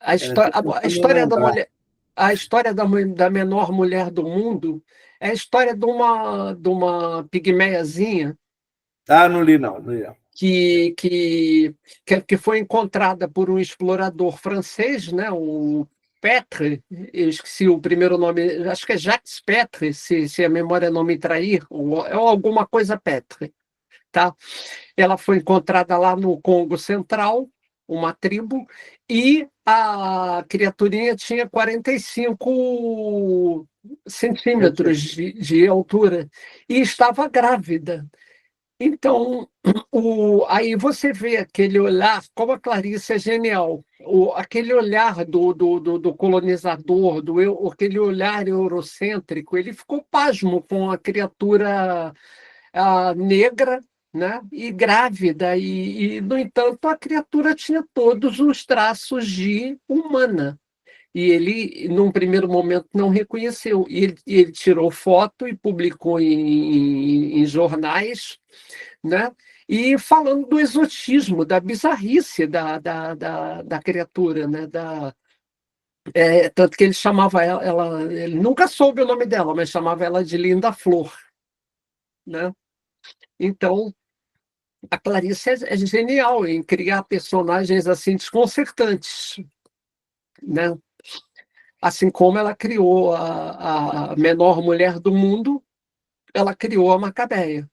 A, histó estou a tentando história da lembrar. mulher, a história da menor mulher do mundo é a história de uma pigmeiazinha Não li, não, não li, não. que, que, que foi encontrada por um explorador francês, né, o Petre, eu esqueci o primeiro nome, acho que é Jacques Petre, se a memória não me trair, ou alguma coisa Petre. Tá? Ela foi encontrada lá no Congo Central, uma tribo, e a criaturinha tinha 45 centímetros de altura e estava grávida. Então, aí você vê aquele olhar, como a Clarice é genial, aquele olhar do colonizador, aquele olhar eurocêntrico, ele ficou pasmo com a criatura negra, né, e grávida, no entanto, a criatura tinha todos os traços de humana. E ele, num primeiro momento, não reconheceu. E ele tirou foto e publicou em jornais, né? E falando do exotismo, da bizarrice da criatura, né? Tanto que ele chamava ele nunca soube o nome dela, mas chamava ela de Linda Flor, né? Então, a Clarice é genial em criar personagens assim desconcertantes, né? Assim como ela criou a menor mulher do mundo, ela criou a Macabeia.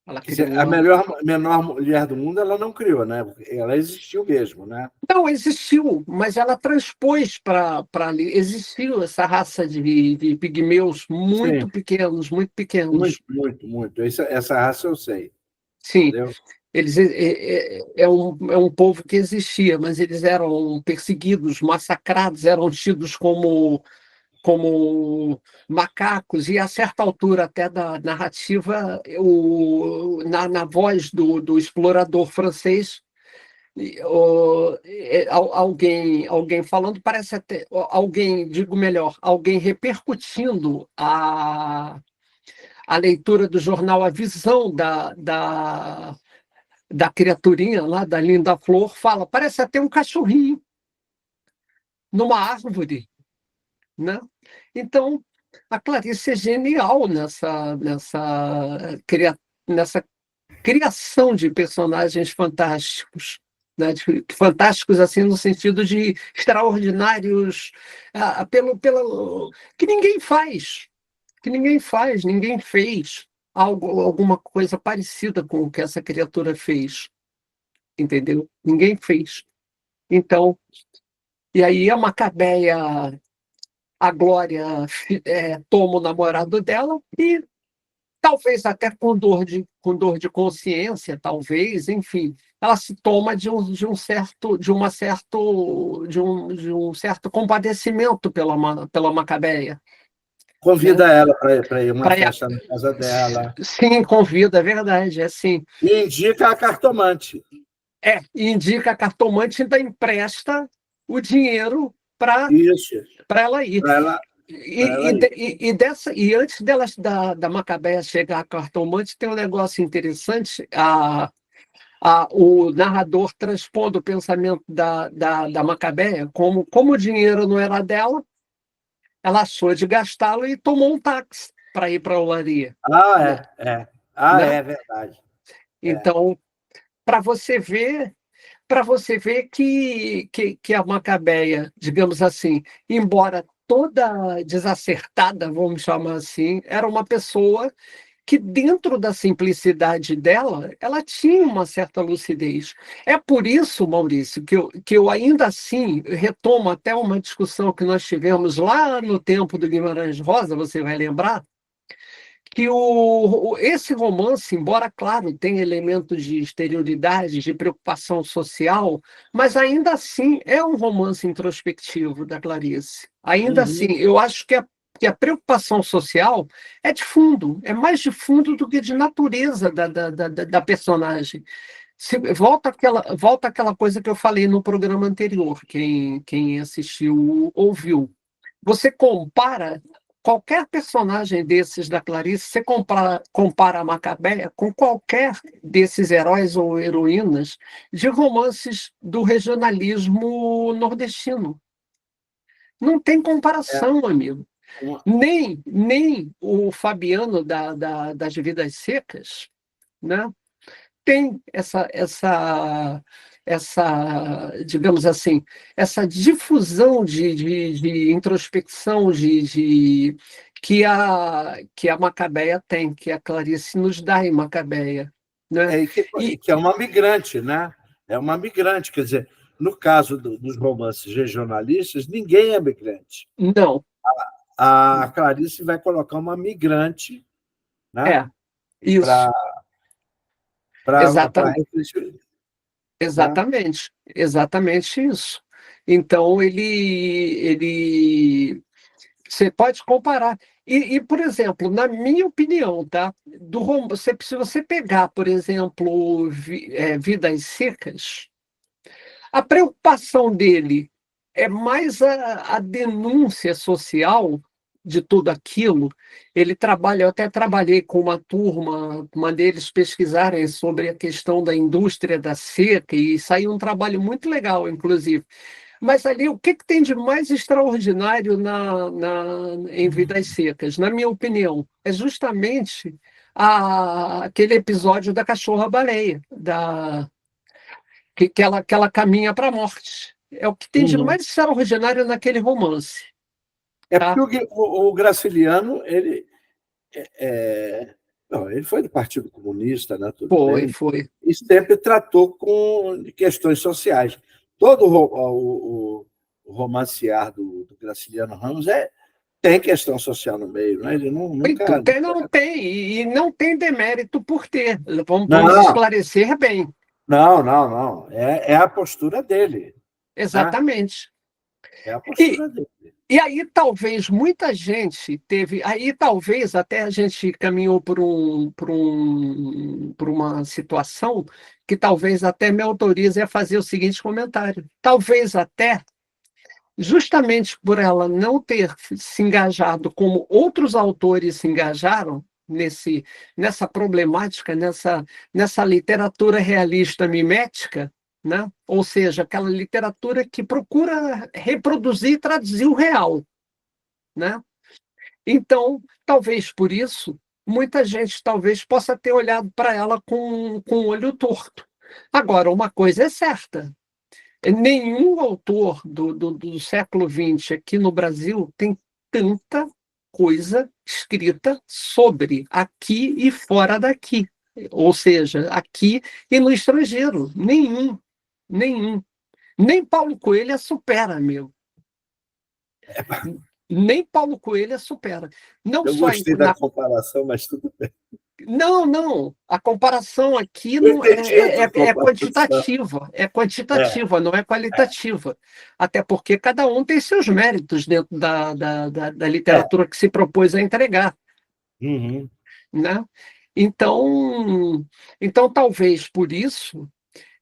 Ela Quer dizer, criou a menor mulher do mundo ela não criou, né? Ela existiu mesmo, né? Não, existiu, mas ela transpôs para ali. Existiu essa raça de pigmeus Sim, muito pequenos, muito pequenos. muito, muito, muito. Essa raça eu sei, Sim, entendeu? eles é um povo que existia, mas eles eram perseguidos, massacrados, eram tidos como macacos, e a certa altura até da narrativa, na voz do explorador francês, alguém falando, parece até alguém, digo melhor, alguém repercutindo a leitura do jornal, a visão da criaturinha lá, da Linda Flor, fala, parece até um cachorrinho numa árvore, né? Então, a Clarice é genial nessa criação de personagens fantásticos, né? Fantásticos assim no sentido de extraordinários, que ninguém faz, ninguém fez alguma coisa parecida com o que essa criatura fez, entendeu? Ninguém fez. Então, e aí a Macabeia, a Glória, toma o namorado dela e talvez até com dor de consciência, talvez, enfim, ela se toma de um certo compadecimento pela Macabeia, né? Convida ela para ir a uma Pra, festa na casa dela. sim, convida, é verdade, é assim. E indica a cartomante. E indica a cartomante e ainda empresta o dinheiro para Isso, ela ir. para E, ela ir. e antes da Macabeia chegar à cartomante, tem um negócio interessante. O narrador transpondo o pensamento da Macabeia, como o dinheiro não era dela, ela achou de gastá-lo e tomou um táxi para ir para a olaria. Né? É verdade. Então, para você ver, que a Macabeia, digamos assim, embora toda desacertada, vamos chamar assim, era uma pessoa que dentro da simplicidade dela, ela tinha uma certa lucidez. É por isso, Maurício, que eu ainda assim retomo até uma discussão que nós tivemos lá no tempo do Guimarães Rosa, você vai lembrar, que esse romance, embora, claro, tenha elementos de exterioridade, de preocupação social, mas ainda assim é um romance introspectivo da Clarice. Ainda assim, Uhum. eu acho que a preocupação social é de fundo, é mais de fundo do que de natureza da personagem. Volta àquela coisa que eu falei no programa anterior, quem assistiu ouviu. Você compara qualquer personagem desses da Clarice, você compara a Macabeia com qualquer desses heróis ou heroínas de romances do regionalismo nordestino. Não tem É, comparação, amigo. uma- Nem o Fabiano das Vidas Secas, né? Tem digamos assim, essa difusão de introspecção que a Macabeia tem, que a Clarice nos dá em Macabeia, né? e E que é uma migrante, né? É uma migrante, quer dizer, no caso dos romances regionalistas, ninguém é migrante. não, A Clarice vai colocar uma migrante, né? é isso, Para exatamente, refletir, né? exatamente isso. Então ele você pode comparar. Por exemplo, na minha opinião, tá? Se você pegar, por exemplo, Vidas Secas, a preocupação dele é mais a denúncia social de tudo aquilo, ele trabalha, eu até trabalhei com uma turma, mandei eles pesquisarem sobre a questão da indústria da seca, e saiu um trabalho muito legal, inclusive. Mas ali, o que tem de mais extraordinário em Vidas Secas, na minha opinião, é justamente aquele episódio da cachorra-baleia, que ela caminha para a morte. É o que tem de Uhum. mais extraordinário naquele romance. É Tá? porque o Graciliano, não, ele foi do Partido Comunista, né, tudo bem, Foi. e sempre tratou com questões sociais. Todo o romancear do Graciliano Ramos tem questão social no meio, né? Ele nunca. Não tem, e não tem demérito por ter. Vamos Não, esclarecer bem. não. É a postura dele. Tá? Exatamente. É a E, postura dele. e aí talvez muita gente teve, aí talvez até a gente caminhou por uma situação que talvez até me autorize a fazer o seguinte comentário. Talvez até, justamente por ela não ter se engajado como outros autores se engajaram nessa problemática, nessa literatura realista mimética, né? Ou seja, aquela literatura que procura reproduzir e traduzir o real, né? Então, talvez por isso, muita gente talvez possa ter olhado para ela com o olho torto. Agora, uma coisa é certa: nenhum autor do século XX aqui no Brasil tem tanta coisa escrita sobre aqui e fora daqui. Ou seja, aqui e no estrangeiro. Nenhum. Nem Paulo Coelho a supera, meu. Nem Paulo Coelho a supera. Não Eu só gostei da comparação, mas tudo bem. Não. A comparação aqui Eu não entendi a tua é comparação. quantitativa. É É. quantitativa, não é qualitativa. Até porque cada um tem seus méritos dentro da É. literatura que se propôs a entregar. Uhum. Né? Então, talvez por isso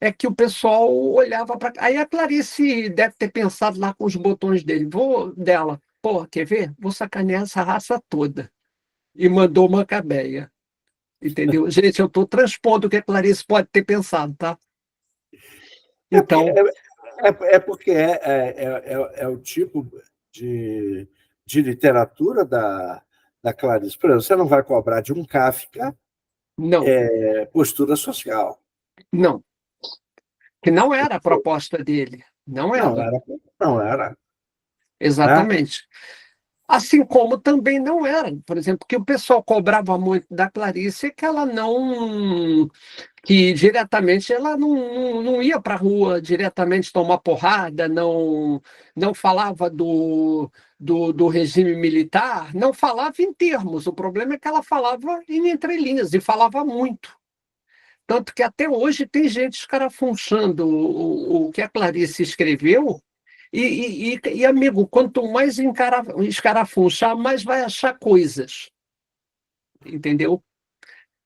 é que o pessoal olhava para. Aí a Clarice deve ter pensado lá com os botões dela. Pô, quer ver? Vou sacanear essa raça toda. E mandou Macabeia. Entendeu? Gente, eu estou transpondo o que a Clarice pode ter pensado, tá? É porque Então, é o tipo de literatura da Clarice. Por exemplo, você não vai cobrar de um Kafka não, postura social. não. Que não era a proposta dele. Não Não era. era, não era, né? Exatamente. Assim como também não era, por exemplo, que o pessoal cobrava muito da Clarice que ela não, que diretamente ela não ia para a rua diretamente tomar porrada, não falava do regime militar, não falava em termos. O problema é que ela falava em entrelinhas e falava muito. Tanto que até hoje tem gente escarafunchando o que a Clarice escreveu. Amigo, quanto mais escarafunchar, mais vai achar coisas. Entendeu?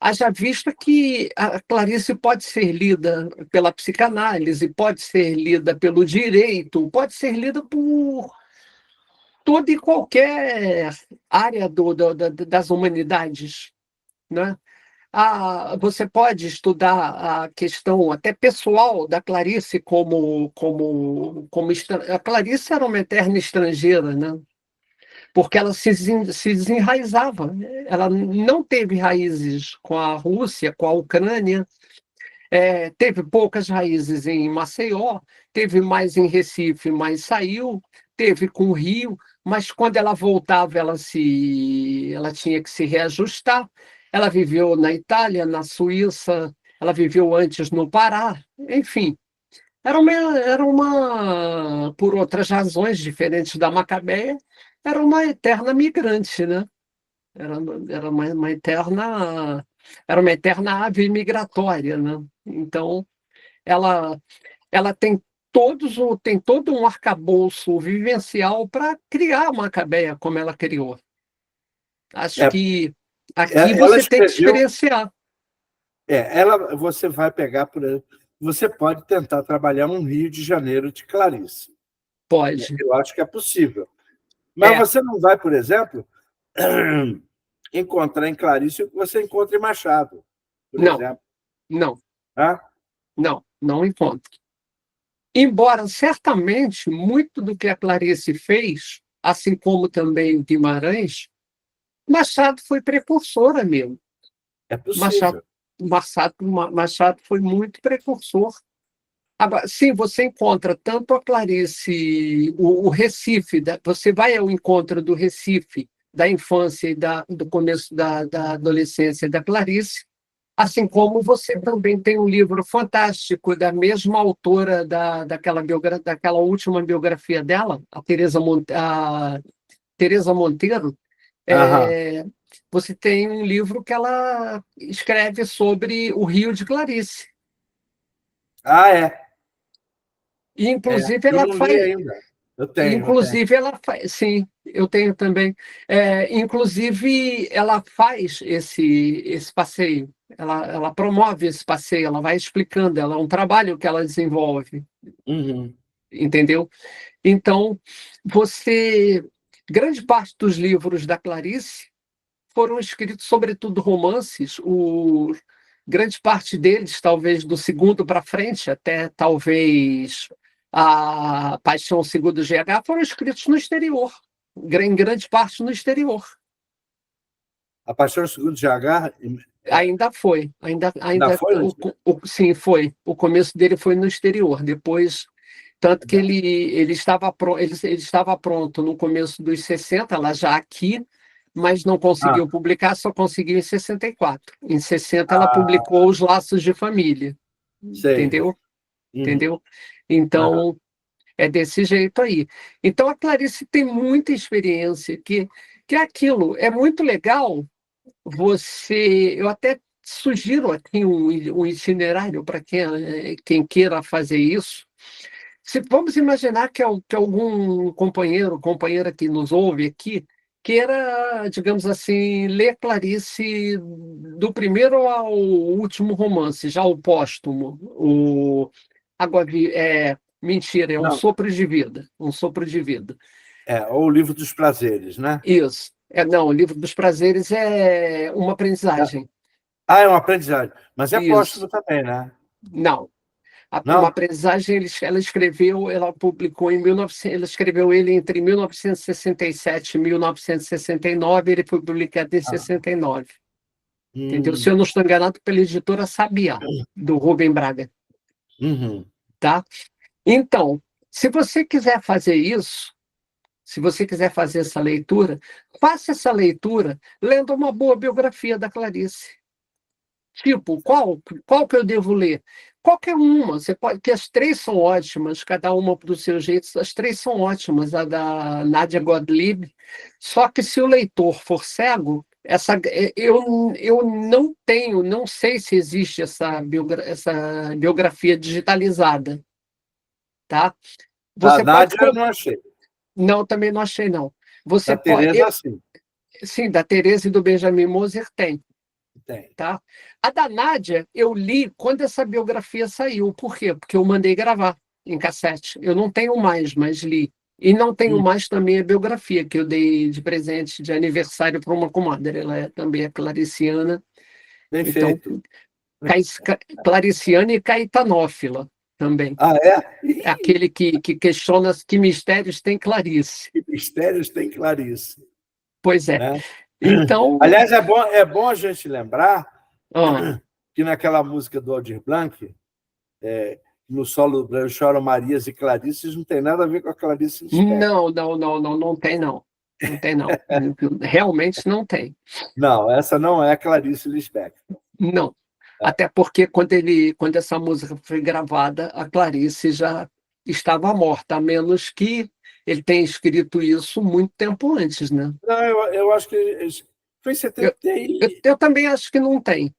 Haja vista que a Clarice pode ser lida pela psicanálise, pode ser lida pelo direito, pode ser lida por toda e qualquer área das humanidades. Né? Você pode estudar a questão até pessoal da Clarice a Clarice era uma eterna estrangeira, né? Porque ela se desenraizava. Ela não teve raízes com a Rússia, com a Ucrânia, teve poucas raízes em Maceió, teve mais em Recife, mas saiu, teve com o Rio, mas quando ela voltava, ela tinha que se reajustar. Ela viveu na Itália, na Suíça, ela viveu antes no Pará, enfim. Por outras razões diferentes da Macabeia, era uma eterna migrante, né? Era, era uma eterna ave migratória, né? Então, ela, ela tem todo um arcabouço vivencial para criar a Macabeia como ela criou. Acho É, que aqui ela você tem que escreveu. experienciar. Você vai pegar, por exemplo, você pode tentar trabalhar um Rio de Janeiro de Clarice. Pode. Eu acho que é possível. Mas você não vai, por exemplo, encontrar em Clarice o que você encontra em Machado, por exemplo. Não, Hã? não encontro. Embora, certamente, muito do que a Clarice fez, assim como também o Guimarães, Machado foi precursor, amigo. É possível. Machado foi muito precursor. Agora, sim, você encontra tanto a Clarice, o Recife, você vai ao encontro do Recife, da infância e do começo da adolescência da Clarice, assim como você também tem um livro fantástico da mesma autora daquela última biografia dela, a Teresa Monteiro. Aham. Você tem um livro que ela escreve sobre o Rio de Clarice. Ah, é. E, inclusive, Eu ela não li faz. ainda. Eu tenho. Sim, eu tenho também. Inclusive, ela faz esse passeio, ela promove esse passeio, ela vai explicando, ela é um trabalho que ela desenvolve, Uhum. entendeu? Então, grande parte dos livros da Clarice foram escritos, sobretudo romances, grande parte deles, talvez do segundo para frente, até talvez a Paixão Segundo GH, foram escritos no exterior, em grande parte no exterior. A Paixão Segundo GH Ainda foi, ainda foi? sim, foi. O começo dele foi no exterior, depois, tanto que ele estava pronto no começo dos 60, lá já aqui, mas não conseguiu publicar, só conseguiu em 64. Em 60 ela publicou Os Laços de Família, sei. entendeu? Uhum. Entendeu? Então, é desse jeito aí. Então, a Clarice tem muita experiência, que é aquilo, é muito legal eu até sugiro aqui um itinerário para quem queira fazer isso. Vamos imaginar que algum companheira que nos ouve aqui queira, digamos assim, ler Clarice do primeiro ao último romance, já o póstumo, mentira, é Um Não, Sopro de Vida, Um Sopro de Vida. ou o Livro dos Prazeres, né? Isso. Não, o Livro dos Prazeres é uma aprendizagem. É uma aprendizagem. Mas é Isso. póstumo também, né? Não. Uma Não? aprendizagem, ela publicou em 1900, ela escreveu ele entre 1967 e 1969, ele foi publicado em 69. Entendeu? Se eu não estou enganado, pela editora Sabiá, do Rubem Braga. Uhum. Tá? Então, se você quiser fazer isso, se você quiser fazer essa leitura, faça essa leitura lendo uma boa biografia da Clarice. Tipo, qual que eu devo ler? Qualquer uma, você pode, que as três são ótimas, cada uma do seu jeito, as três são ótimas, a da Nadia Gottlieb, só que se o leitor for cego, eu não sei se existe essa biografia digitalizada, tá? Da Você pode... Nádia eu não achei. Não, também não achei, não. Da Tereza, sim. Sim, da Tereza e do Benjamin Moser tem. Tem. Tá? A da Nádia, eu li quando essa biografia saiu. Por quê? Porque eu mandei gravar em cassete. Eu não tenho mais, mas li. E não tenho mais também a biografia, que eu dei de presente de aniversário para uma comadre. Ela também é clariciana. Bem Então, feito. clariciana e caetanófila também. Ah, é? É aquele que questiona que mistérios tem Clarice. Que mistérios tem Clarice. Pois é. Né? Então... Aliás, é bom a gente lembrar Ah, que naquela música do Aldir Blanc, no solo do Breno choram Marias e Clarices, não tem nada a ver com a Clarice Lispector. não tem, não. Não tem, não. Realmente não tem. Não, essa não é a Clarice Lispector. Não. Até porque quando essa música foi gravada, a Clarice já estava morta, a menos que ele tenha escrito isso muito tempo antes, né? Não, eu acho que foi em 70. Eu também acho que não tem.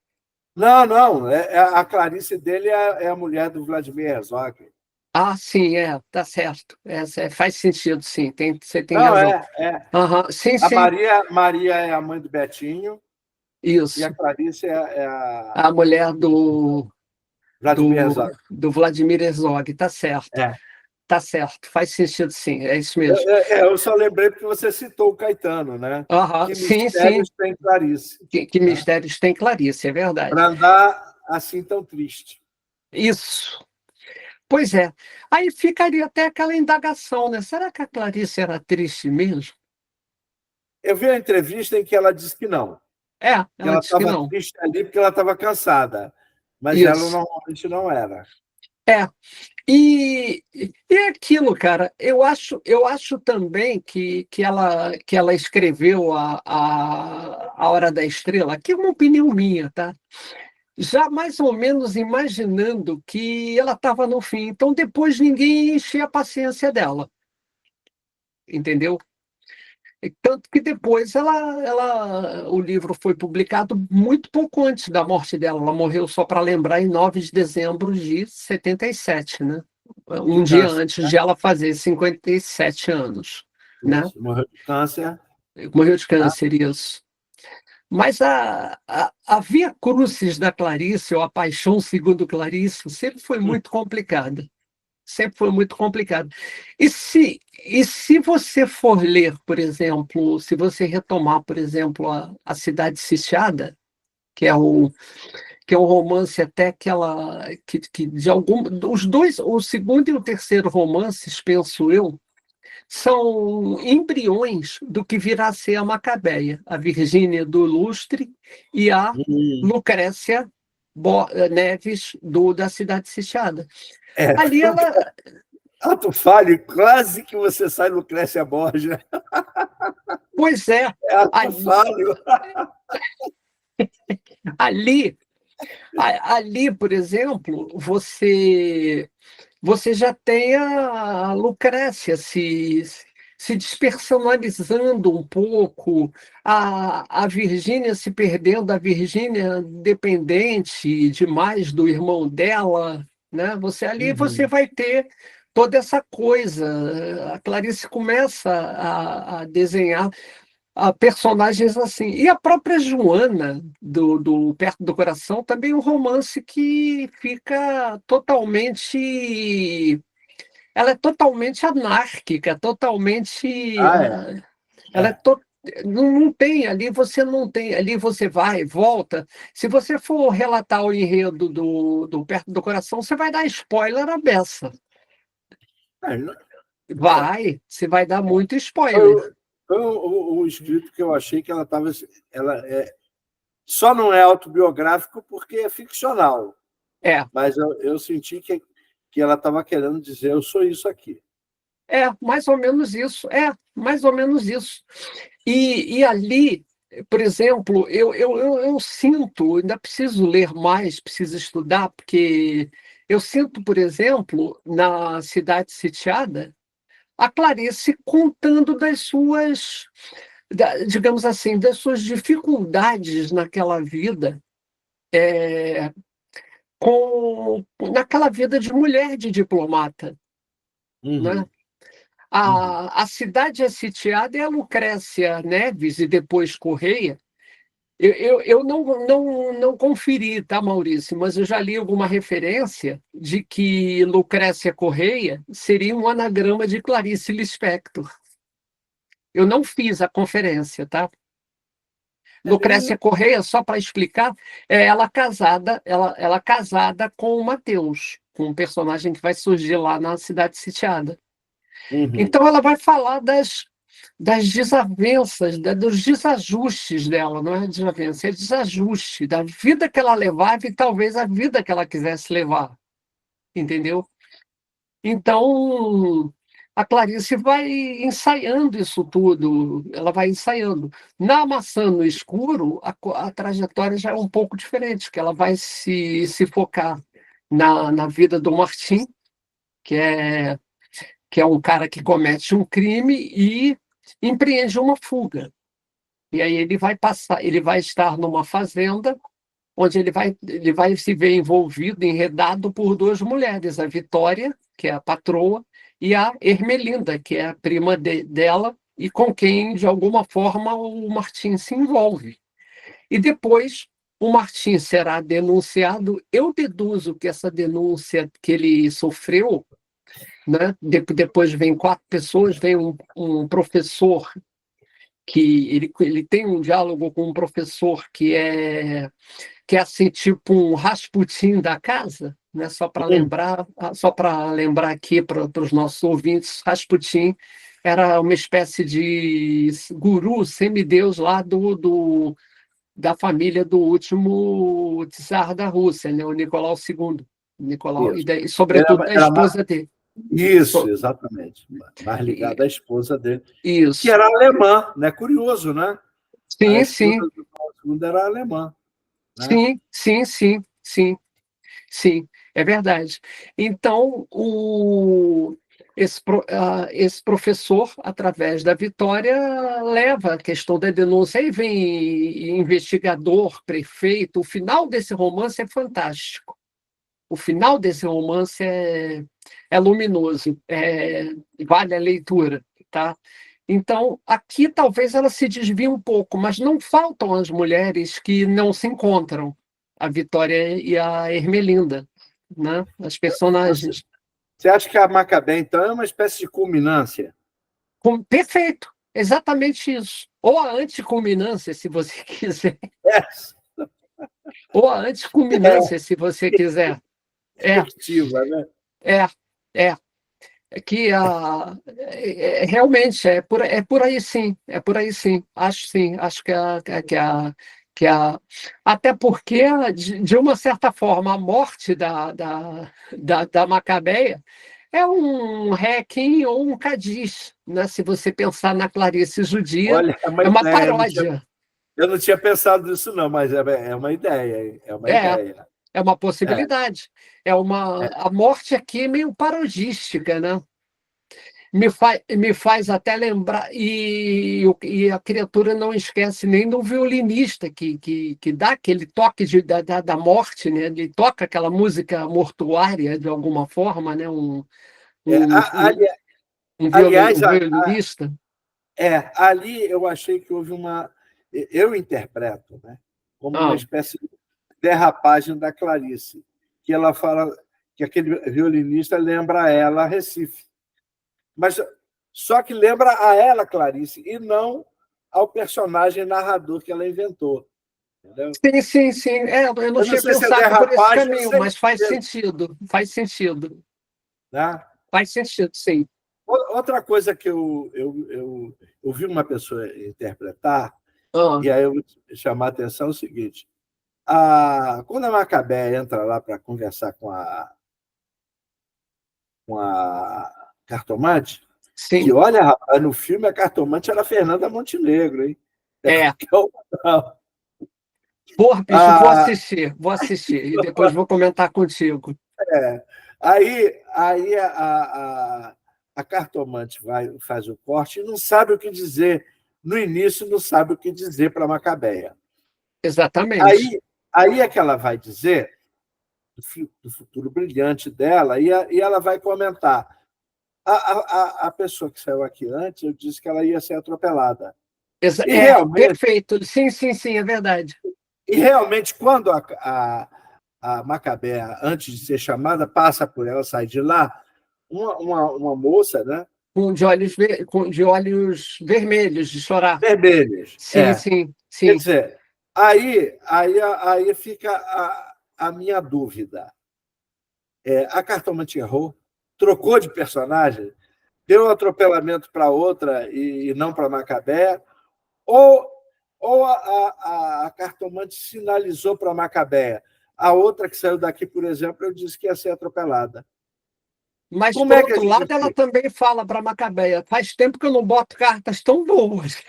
Não. A Clarice dele é a mulher do Vladimir Herzog. Ah, sim, tá certo. Faz sentido, sim. Você tem Não, razão. é. Uhum, sim, A sim. Maria é a mãe do Betinho. Isso. E a Clarice é a mulher do Vladimir Herzog. do Vladimir Herzog, tá certo. Tá certo, faz sentido sim, é isso mesmo. Eu só lembrei porque você citou o Caetano, né? Aham, Que sim, sim. mistérios tem Clarice, Que né? mistérios tem Clarice, é verdade. Para andar assim tão triste. Isso. Pois é. Aí ficaria até aquela indagação, né? Será que a Clarice era triste mesmo? Eu vi uma entrevista em que ela disse que não, É, que ela ela disse que estava não. triste ali porque ela estava cansada, mas ela Isso. normalmente não era. É. E é aquilo, cara. Eu acho também que ela escreveu a Hora da Estrela, que é uma opinião minha, tá? Já mais ou menos imaginando que ela estava no fim. Então, depois ninguém enchia a paciência dela, entendeu? E tanto que depois o livro foi publicado muito pouco antes da morte dela. Ela morreu, só para lembrar, em 9 de dezembro de 77, né? De Um dia câncer, antes né? de ela fazer 57 anos, né? Isso, morreu de câncer. Morreu de Tá? câncer, isso. Mas a via crucis da Clarice, ou a paixão segundo Clarice, sempre foi muito complicada. Sempre foi muito complicado. E se você for ler, por exemplo, se você retomar, por exemplo, a Cidade Sitiada, que é um romance até que de algum, os dois, o segundo e o terceiro romances, penso eu, são embriões do que virá a ser a Macabeia, a Virgínia do Lustre e a Hum. Lucrécia Neves da Cidade Sitiada. É, Ali ela, ato falho, quase que você sai Lucrécia Borgia. pois é, É ato ali, falho. ali, ali, por exemplo, você já tem a Lucrécia se despersonalizando um pouco, a Virgínia se perdendo, a Virgínia dependente demais do irmão dela, né? Você Uhum. vai ter toda essa coisa. A Clarice começa a desenhar personagens assim. E a própria Joana, do Perto do Coração, também é um romance que fica totalmente. Ela é totalmente anárquica, totalmente. Ah, é. Ela é É. não tem ali, você não tem, ali você vai, volta. Se você for relatar o enredo do Perto do Coração, você vai dar spoiler à beça. É, não- é. Você vai dar muito Foi, spoiler. foi o escrito que eu achei que ela estava. Ela só não é autobiográfico porque é ficcional, É, mas eu senti que ela estava querendo dizer: eu sou isso aqui. mais ou menos isso. É, mais ou menos isso. E ali, por exemplo, eu sinto, ainda preciso ler mais, preciso estudar, porque eu sinto, por exemplo, na Cidade Sitiada, a Clarice contando digamos assim, das suas dificuldades naquela vida, naquela vida de mulher de diplomata, né? Uhum, uhum. A cidade é sitiada é a Lucrécia Neves e depois Correia. Eu não conferi, tá, Maurício? Mas eu já li alguma referência de que Lucrécia Correia seria um anagrama de Clarice Lispector. Eu não fiz a conferência, tá? Lucrécia Correia, só para explicar, é ela casada com o Mateus, com um personagem que vai surgir lá na Cidade Sitiada. Uhum. Então, ela vai falar das desavenças, dos desajustes dela, não é desavença, é desajuste da vida que ela levava e talvez a vida que ela quisesse levar, entendeu? Então, a Clarice vai ensaiando isso tudo, ela vai ensaiando. Na Maçã no Escuro, a trajetória já é um pouco diferente, que ela vai se focar na vida do Martim, que é que é um cara que comete um crime e empreende uma fuga. E aí ele vai estar numa fazenda onde ele vai se ver envolvido, enredado por duas mulheres, a Vitória, que é a patroa, e a Ermelinda, que é a prima dela, e com quem, de alguma forma, o Martim se envolve. E depois o Martim será denunciado. Eu deduzo que essa denúncia que ele sofreu né? Depois vem 4 pessoas, vem um professor que ele tem um diálogo com um professor que é assim, tipo um Rasputin da casa, né? Só para lembrar aqui para os nossos ouvintes, Rasputin era uma espécie de guru, semideus lá da família do último czar da Rússia, né? O Nicolau II. Nicolau, e Isso. daí, sobretudo da Era esposa dele. isso, exatamente. Mais ligado à esposa dele, que Isso. era alemã, né? Curioso, né? A Sim, esposa sim, do Paulo II era alemã, né? sim, sim, sim, sim. Sim, é verdade. Então, esse professor, através da Vitória, leva a questão da denúncia. Aí vem investigador, prefeito. O final desse romance é fantástico. O final desse romance é luminoso, vale a leitura, tá? Então, aqui talvez ela se desvie um pouco, mas não faltam as mulheres que não se encontram, a Vitória e a Ermelinda, né? As Você, personagens. você acha que a Macabé, então, é uma espécie de culminância? Perfeito, exatamente isso. Ou a anticulminância, se você quiser, É, ou a anticulminância, se você quiser. É, perspectiva, né? é, é. Que realmente é por aí sim, é por aí sim, acho que até porque de uma certa forma a morte da Macabeia é um requiem ou um cadiz, né? Se você pensar na Clarice Judia, Olha, é uma é uma ideia, paródia, eu não tinha pensado nisso, não, mas é uma ideia, hein? É uma é ideia. é uma É, possibilidade, é, a morte aqui é meio parodística, né? Me faz até lembrar, e a criatura não esquece nem do violinista que dá aquele toque da morte, né? Ele toca aquela música mortuária de alguma forma, né? é, Um, um, um aliás, violinista. ali eu achei que houve uma. Eu interpreto, né, como uma Ah, espécie de derrapagem da Clarice, que ela fala que aquele violinista lembra a ela Recife. Mas só que lembra a ela, Clarice, e não ao personagem narrador que ela inventou. Entendeu? sim, sim, sim. Eu não Eu não tinha sei se é pensado por esse derrapagem ou caminho, se é mas faz exagero, sentido, faz sentido, né? faz sentido, sim. Outra coisa que eu vi uma pessoa interpretar, Ah, e aí eu vou chamar a atenção é o seguinte: quando a Macabé entra lá para conversar com a cartomante, que sim. olha, rapaz, no filme a cartomante era a Fernanda Montenegro, hein? É É. qualquer uma, não. Porra, bicho, Ah, vou assistir, e depois vou comentar contigo. aí a cartomante faz o corte e não sabe o que dizer. No início, não sabe o que dizer para a Macabeia. Exatamente. Aí é que ela vai dizer do futuro brilhante dela, e ela vai comentar. A pessoa que saiu aqui antes, eu disse que ela ia ser atropelada. E realmente, Perfeito. Sim, sim, sim, é verdade. quando a Macabea, antes de ser chamada, passa por ela, sai de lá, uma moça, né, Com de olhos vermelhos, de chorar. vermelhas. Sim, sim, Quer sim. dizer, aí fica a minha dúvida. A cartomante errou, trocou de personagem, deu um atropelamento para outra e não para Macabé, ou, ou a cartomante sinalizou para Macabé. A outra que saiu daqui, por exemplo, eu disse que ia ser atropelada. Mas, Como por é que a outro gente lado, ela explica? também fala para Macabeia: faz tempo que eu não boto cartas tão boas.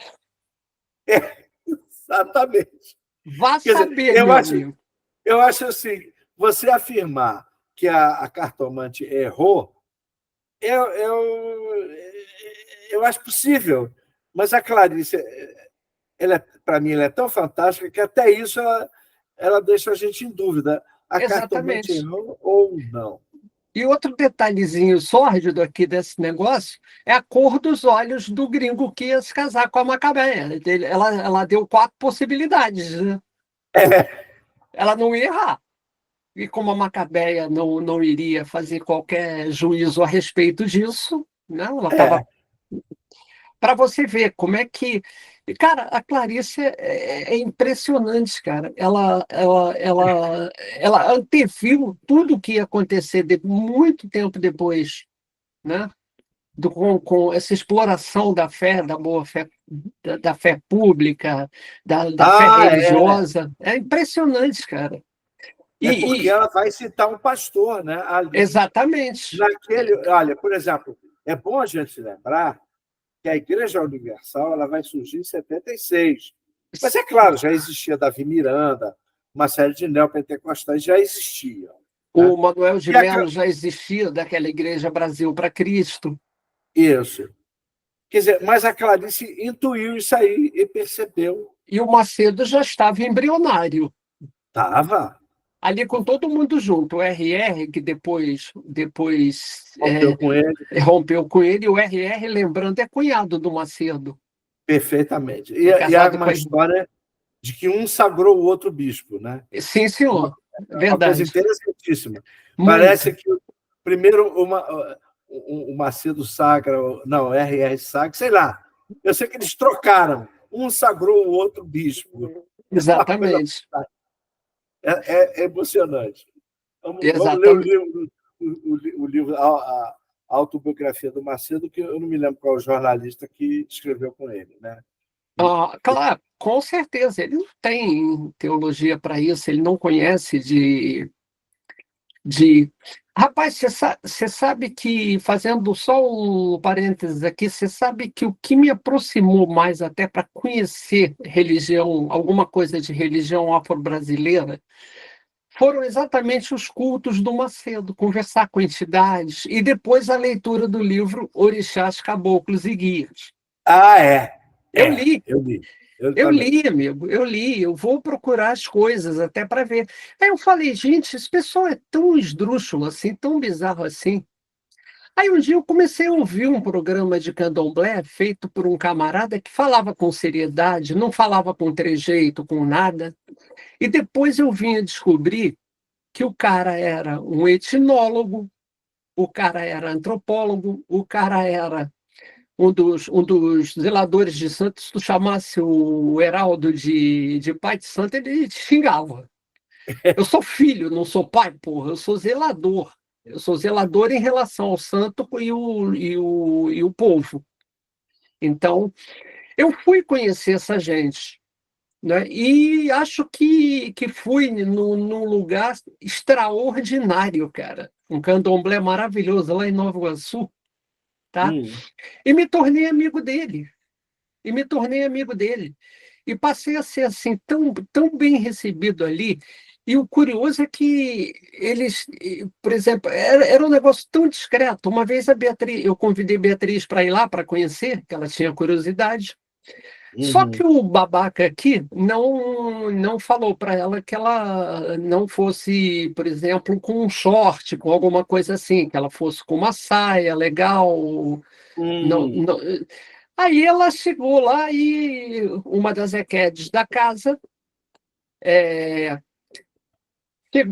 Exatamente. Vá Quer dizer, saber, meu amigo. eu acho assim, você afirmar que a cartomante errou, eu acho possível, mas a Clarice, para mim, ela é tão fantástica que até isso ela deixa a gente em dúvida. A cartomante Exatamente. errou ou não? E outro detalhezinho sórdido aqui desse negócio é a cor dos olhos do gringo que ia se casar com a Macabeia. Ela deu 4 possibilidades, né? É, Ela não ia errar. e como a Macabeia não iria fazer qualquer juízo a respeito disso, né? Ela estava. Para você ver como é que. Cara, a Clarice é impressionante, cara. Ela anteviu tudo o que ia acontecer muito tempo depois, né? Com essa exploração da fé, da boa fé, da fé pública, da fé religiosa. É impressionante, cara. Porque ela vai citar um pastor, né? Ali, exatamente. Olha, por exemplo, é bom a gente lembrar que a Igreja Universal ela vai surgir em 76. Mas é claro, já existia Davi Miranda, uma série de neopentecostais já existiam. O Manuel de Mello já existia, daquela Igreja Brasil para Cristo. Isso. Quer dizer, mas a Clarice intuiu isso aí e percebeu. E o Macedo já estava embrionário. Estava. Ali com todo mundo junto. O RR, que depois rompeu com ele. O RR, lembrando, é cunhado do Macedo. Perfeitamente. E há uma história de que um sagrou o outro bispo, né? Sim, senhor. Verdade. Uma coisa interessantíssima. Muito. Parece que primeiro o Macedo sagra, não, o RR sagra, sei lá. Eu sei que eles trocaram. Um sagrou o outro bispo. Exatamente. É emocionante. Vamos ler o livro, a autobiografia do Macedo, que eu não me lembro qual é o jornalista que escreveu com ele, né? Claro, com certeza. Ele não tem teologia para isso, ele não conhece de... Rapaz, você sabe que, fazendo só um parênteses aqui, você sabe que o que me aproximou mais até para conhecer religião, alguma coisa de religião afro-brasileira, foram exatamente os cultos do Macedo, conversar com entidades, e depois a leitura do livro Orixás, Caboclos e Guias. Eu li. Eu li, amigo, eu vou procurar as coisas até para ver. Aí eu falei, gente, esse pessoal é tão esdrúxulo assim, tão bizarro assim. Aí um dia eu comecei a ouvir um programa de candomblé feito por um camarada que falava com seriedade, não falava com trejeito, com nada. E depois eu vim a descobrir que o cara era um etnólogo, o cara era antropólogo, o cara era um dos zeladores de santo. Se tu chamasse o Heraldo de pai de santo, ele te xingava. Eu sou filho, não sou pai, porra, eu sou zelador. Eu sou zelador em relação ao santo e o povo. Então, eu fui conhecer essa gente, né? E acho que fui num lugar extraordinário, cara. Um candomblé maravilhoso lá em Nova Iguaçu, tá? E me tornei amigo dele. E passei a ser assim tão bem recebido ali. E o curioso é que eles, por exemplo, era um negócio tão discreto. Uma vez eu convidei a Beatriz para ir lá para conhecer, que ela tinha curiosidade. Só que o babaca aqui não falou para ela que ela não fosse, por exemplo, com um short, com alguma coisa assim, que ela fosse com uma saia legal. Não. Aí ela chegou lá e uma das equedes da casa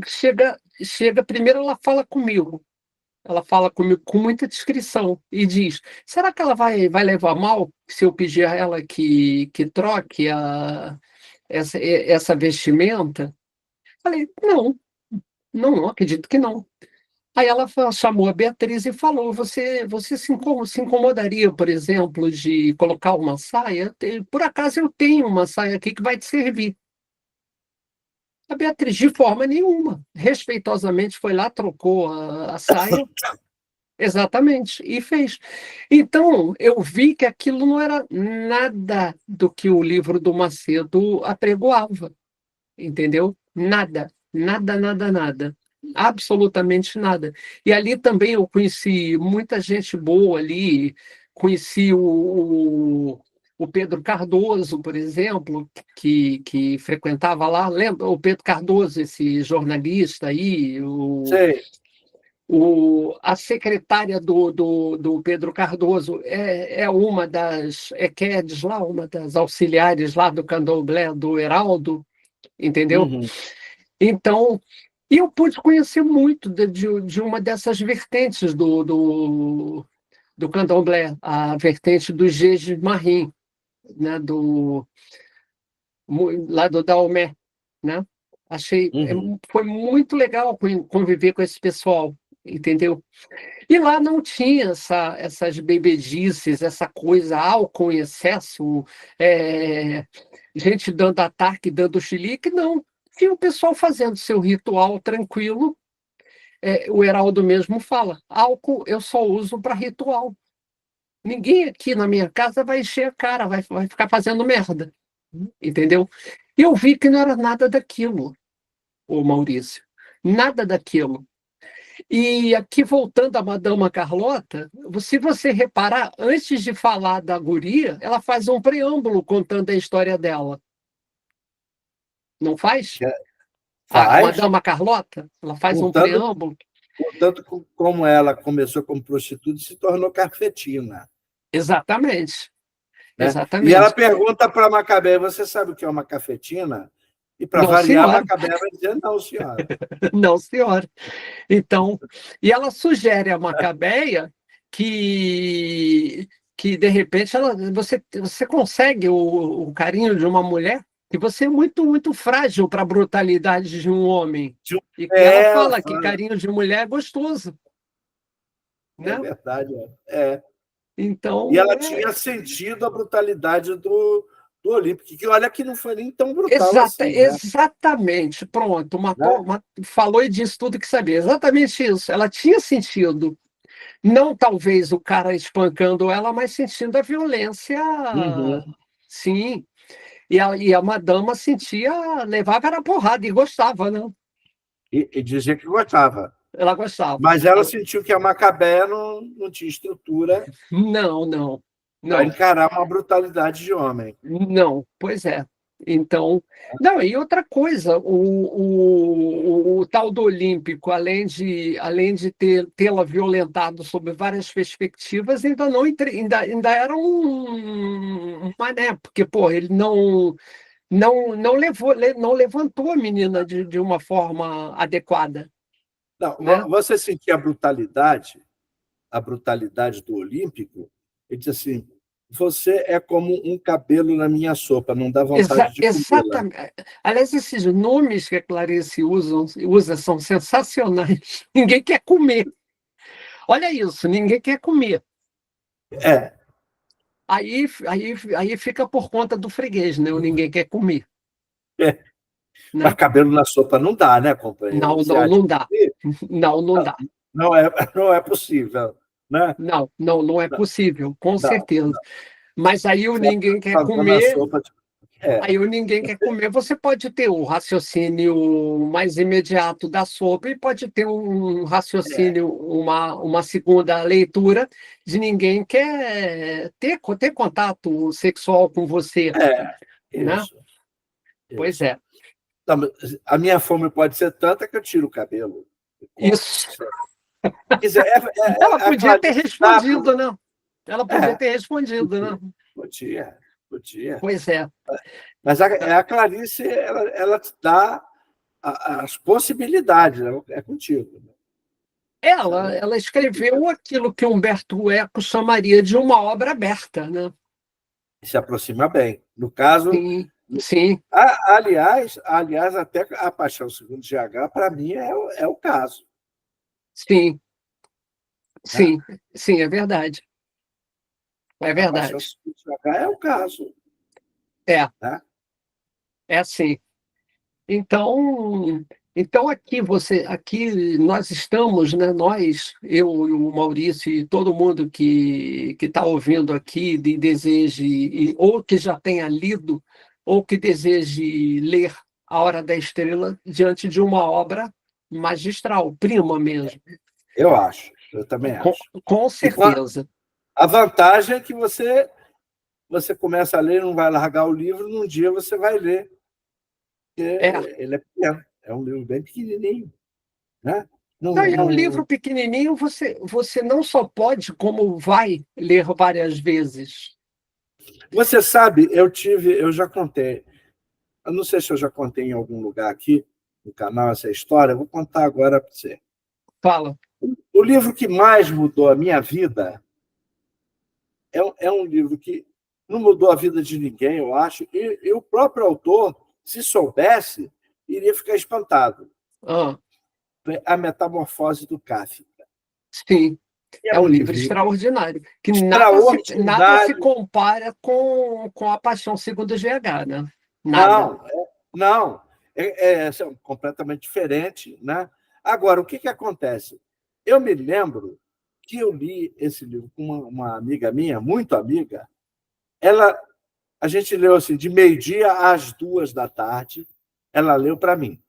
chega, primeiro ela fala comigo. Ela fala comigo com muita discrição e diz: será que ela vai levar mal se eu pedir a ela que troque essa vestimenta? Falei: não, acredito que não. Aí ela chamou a Beatriz e falou: você se incomodaria, por exemplo, de colocar uma saia? Por acaso eu tenho uma saia aqui que vai te servir. A Beatriz, de forma nenhuma, respeitosamente foi lá, trocou a saia. Exatamente, e fez. Então, eu vi que aquilo não era nada do que o livro do Macedo apregoava, entendeu? Nada, nada, nada, nada. Absolutamente nada. E ali também eu conheci muita gente boa ali, conheci o Pedro Cardoso, por exemplo, que frequentava lá. Lembra o Pedro Cardoso, esse jornalista aí? Sei. A secretária do Pedro Cardoso é uma das EQEDs lá, uma das auxiliares lá do candomblé do Heraldo, entendeu? Então, E eu pude conhecer muito de uma dessas vertentes do candomblé, a vertente do Jeje Marim, né, lá do Daomé, né? Uhum. Foi muito legal conviver com esse pessoal, entendeu? E lá não tinha essas bebedices, essa coisa, álcool em excesso, é, gente dando ataque, dando chilique, não. Tinha o pessoal fazendo seu ritual tranquilo. O Heraldo mesmo fala, álcool eu só uso para ritual. Ninguém aqui na minha casa vai encher a cara, vai ficar fazendo merda, entendeu? E eu vi que não era nada daquilo, o Maurício, nada daquilo. E aqui, voltando à Madama Carlota, se você reparar, antes de falar da guria, ela faz um preâmbulo contando a história dela. Não faz? A Faz, Madama Carlota, ela faz um contando, preâmbulo. como ela começou como prostituta e se tornou cafetina. Exatamente, Né? E ela exatamente. pergunta para Macabé, você sabe o que é uma cafetina? E, para Não, variar, senhora. Macabé vai dizer, não, senhora. Não, senhora. Então, e ela sugere a Macabeia que de repente, você consegue o carinho de uma mulher e você é muito, muito frágil para a brutalidade de um homem. E que ela É, fala que carinho de mulher é gostoso, é né? verdade. É. E Então, ela tinha sentido a brutalidade do Olímpico, que olha que não foi nem tão brutal assim, né? exatamente, pronto, Né? falou e disse tudo que sabia. Exatamente isso. Ela tinha sentido. Não talvez o cara espancando ela, mas sentindo a violência, Uhum. sim. E a madama sentia, levava era porrada e gostava, né? E dizia que gostava. Ela gostava. Mas ela sentiu que a Macabé não tinha estrutura Não, não, para não, encarar uma brutalidade de homem. não, pois é. Então, não, e outra coisa, o tal do Olímpico, além de tê-la violentado sob várias perspectivas, ainda não ainda era um mané, porque, pô, ele não levantou a menina de uma forma adequada, Não, né? você sentia a brutalidade do Olímpico, ele disse assim, você é como um cabelo na minha sopa, não dá vontade de comê-la. Exatamente. Aliás, esses nomes que a Clarice usa são sensacionais. Ninguém quer comer. Olha isso, ninguém quer comer. É, Aí fica por conta do freguês, né? O ninguém quer comer, é. Mas né? cabelo na sopa não dá, né, companheiro? Não, Você não, há de não dá. dizer, Não, não dá. não é, não é possível, né? Não, não, não é possível, com Não, certeza. Mas aí o você ninguém quer plantou na comer. sopa. É, Aí o ninguém quer comer. Você pode ter o raciocínio mais imediato da sopa e pode ter um é, raciocínio, uma segunda leitura de ninguém quer ter contato sexual com você, é, né? isso, Pois isso. é. Não, mas a minha fome pode ser tanta que eu tiro o cabelo e como. Isso. Quer dizer, Ela a podia ter Clarice dá. respondido, né? Ela podia É, ter respondido, né? podia, podia. Pois é. Mas a Clarice, ela te dá as possibilidades, né? É contigo. Né? Ela escreveu aquilo que Humberto Eco chamaria de uma obra aberta, né? Se aproxima bem. No caso, Sim, sim. aliás, até a Paixão Segundo GH, para mim, é o caso. Sim, Né? sim, sim, é verdade. É A Paixão verdade. Segundo GH é o caso. É, Né? é assim. Então, aqui nós estamos, né? Nós, eu e o Maurício e todo mundo que está ouvindo aqui e deseje, ou que já tenha lido, ou que deseje ler A Hora da Estrela diante de uma obra magistral, prima mesmo, Eu também com, acho. com E certeza. a vantagem é que você começa a ler, não vai largar o livro, num dia você vai ler. É. Ele é pequeno, é um livro bem pequenininho. Né? Não, Não, e é um livro não... pequenininho, você não só pode, como vai ler várias vezes. Você sabe, eu já contei, eu não sei se eu já contei em algum lugar aqui, no canal essa história, eu vou contar agora para você. Fala. O livro que mais mudou a minha vida é um livro que não mudou a vida de ninguém, eu acho, e o próprio autor, se soubesse, iria ficar espantado. Ah, A Metamorfose do Kafka. sim, é um livro extraordinário, que nada se compara com A Paixão Segundo GH, né? Nada. Não, é completamente diferente, né? Agora, o que acontece? Eu me lembro que eu li esse livro com uma amiga minha, muito amiga. A gente leu assim, de meio-dia às 2 da tarde, ela leu para mim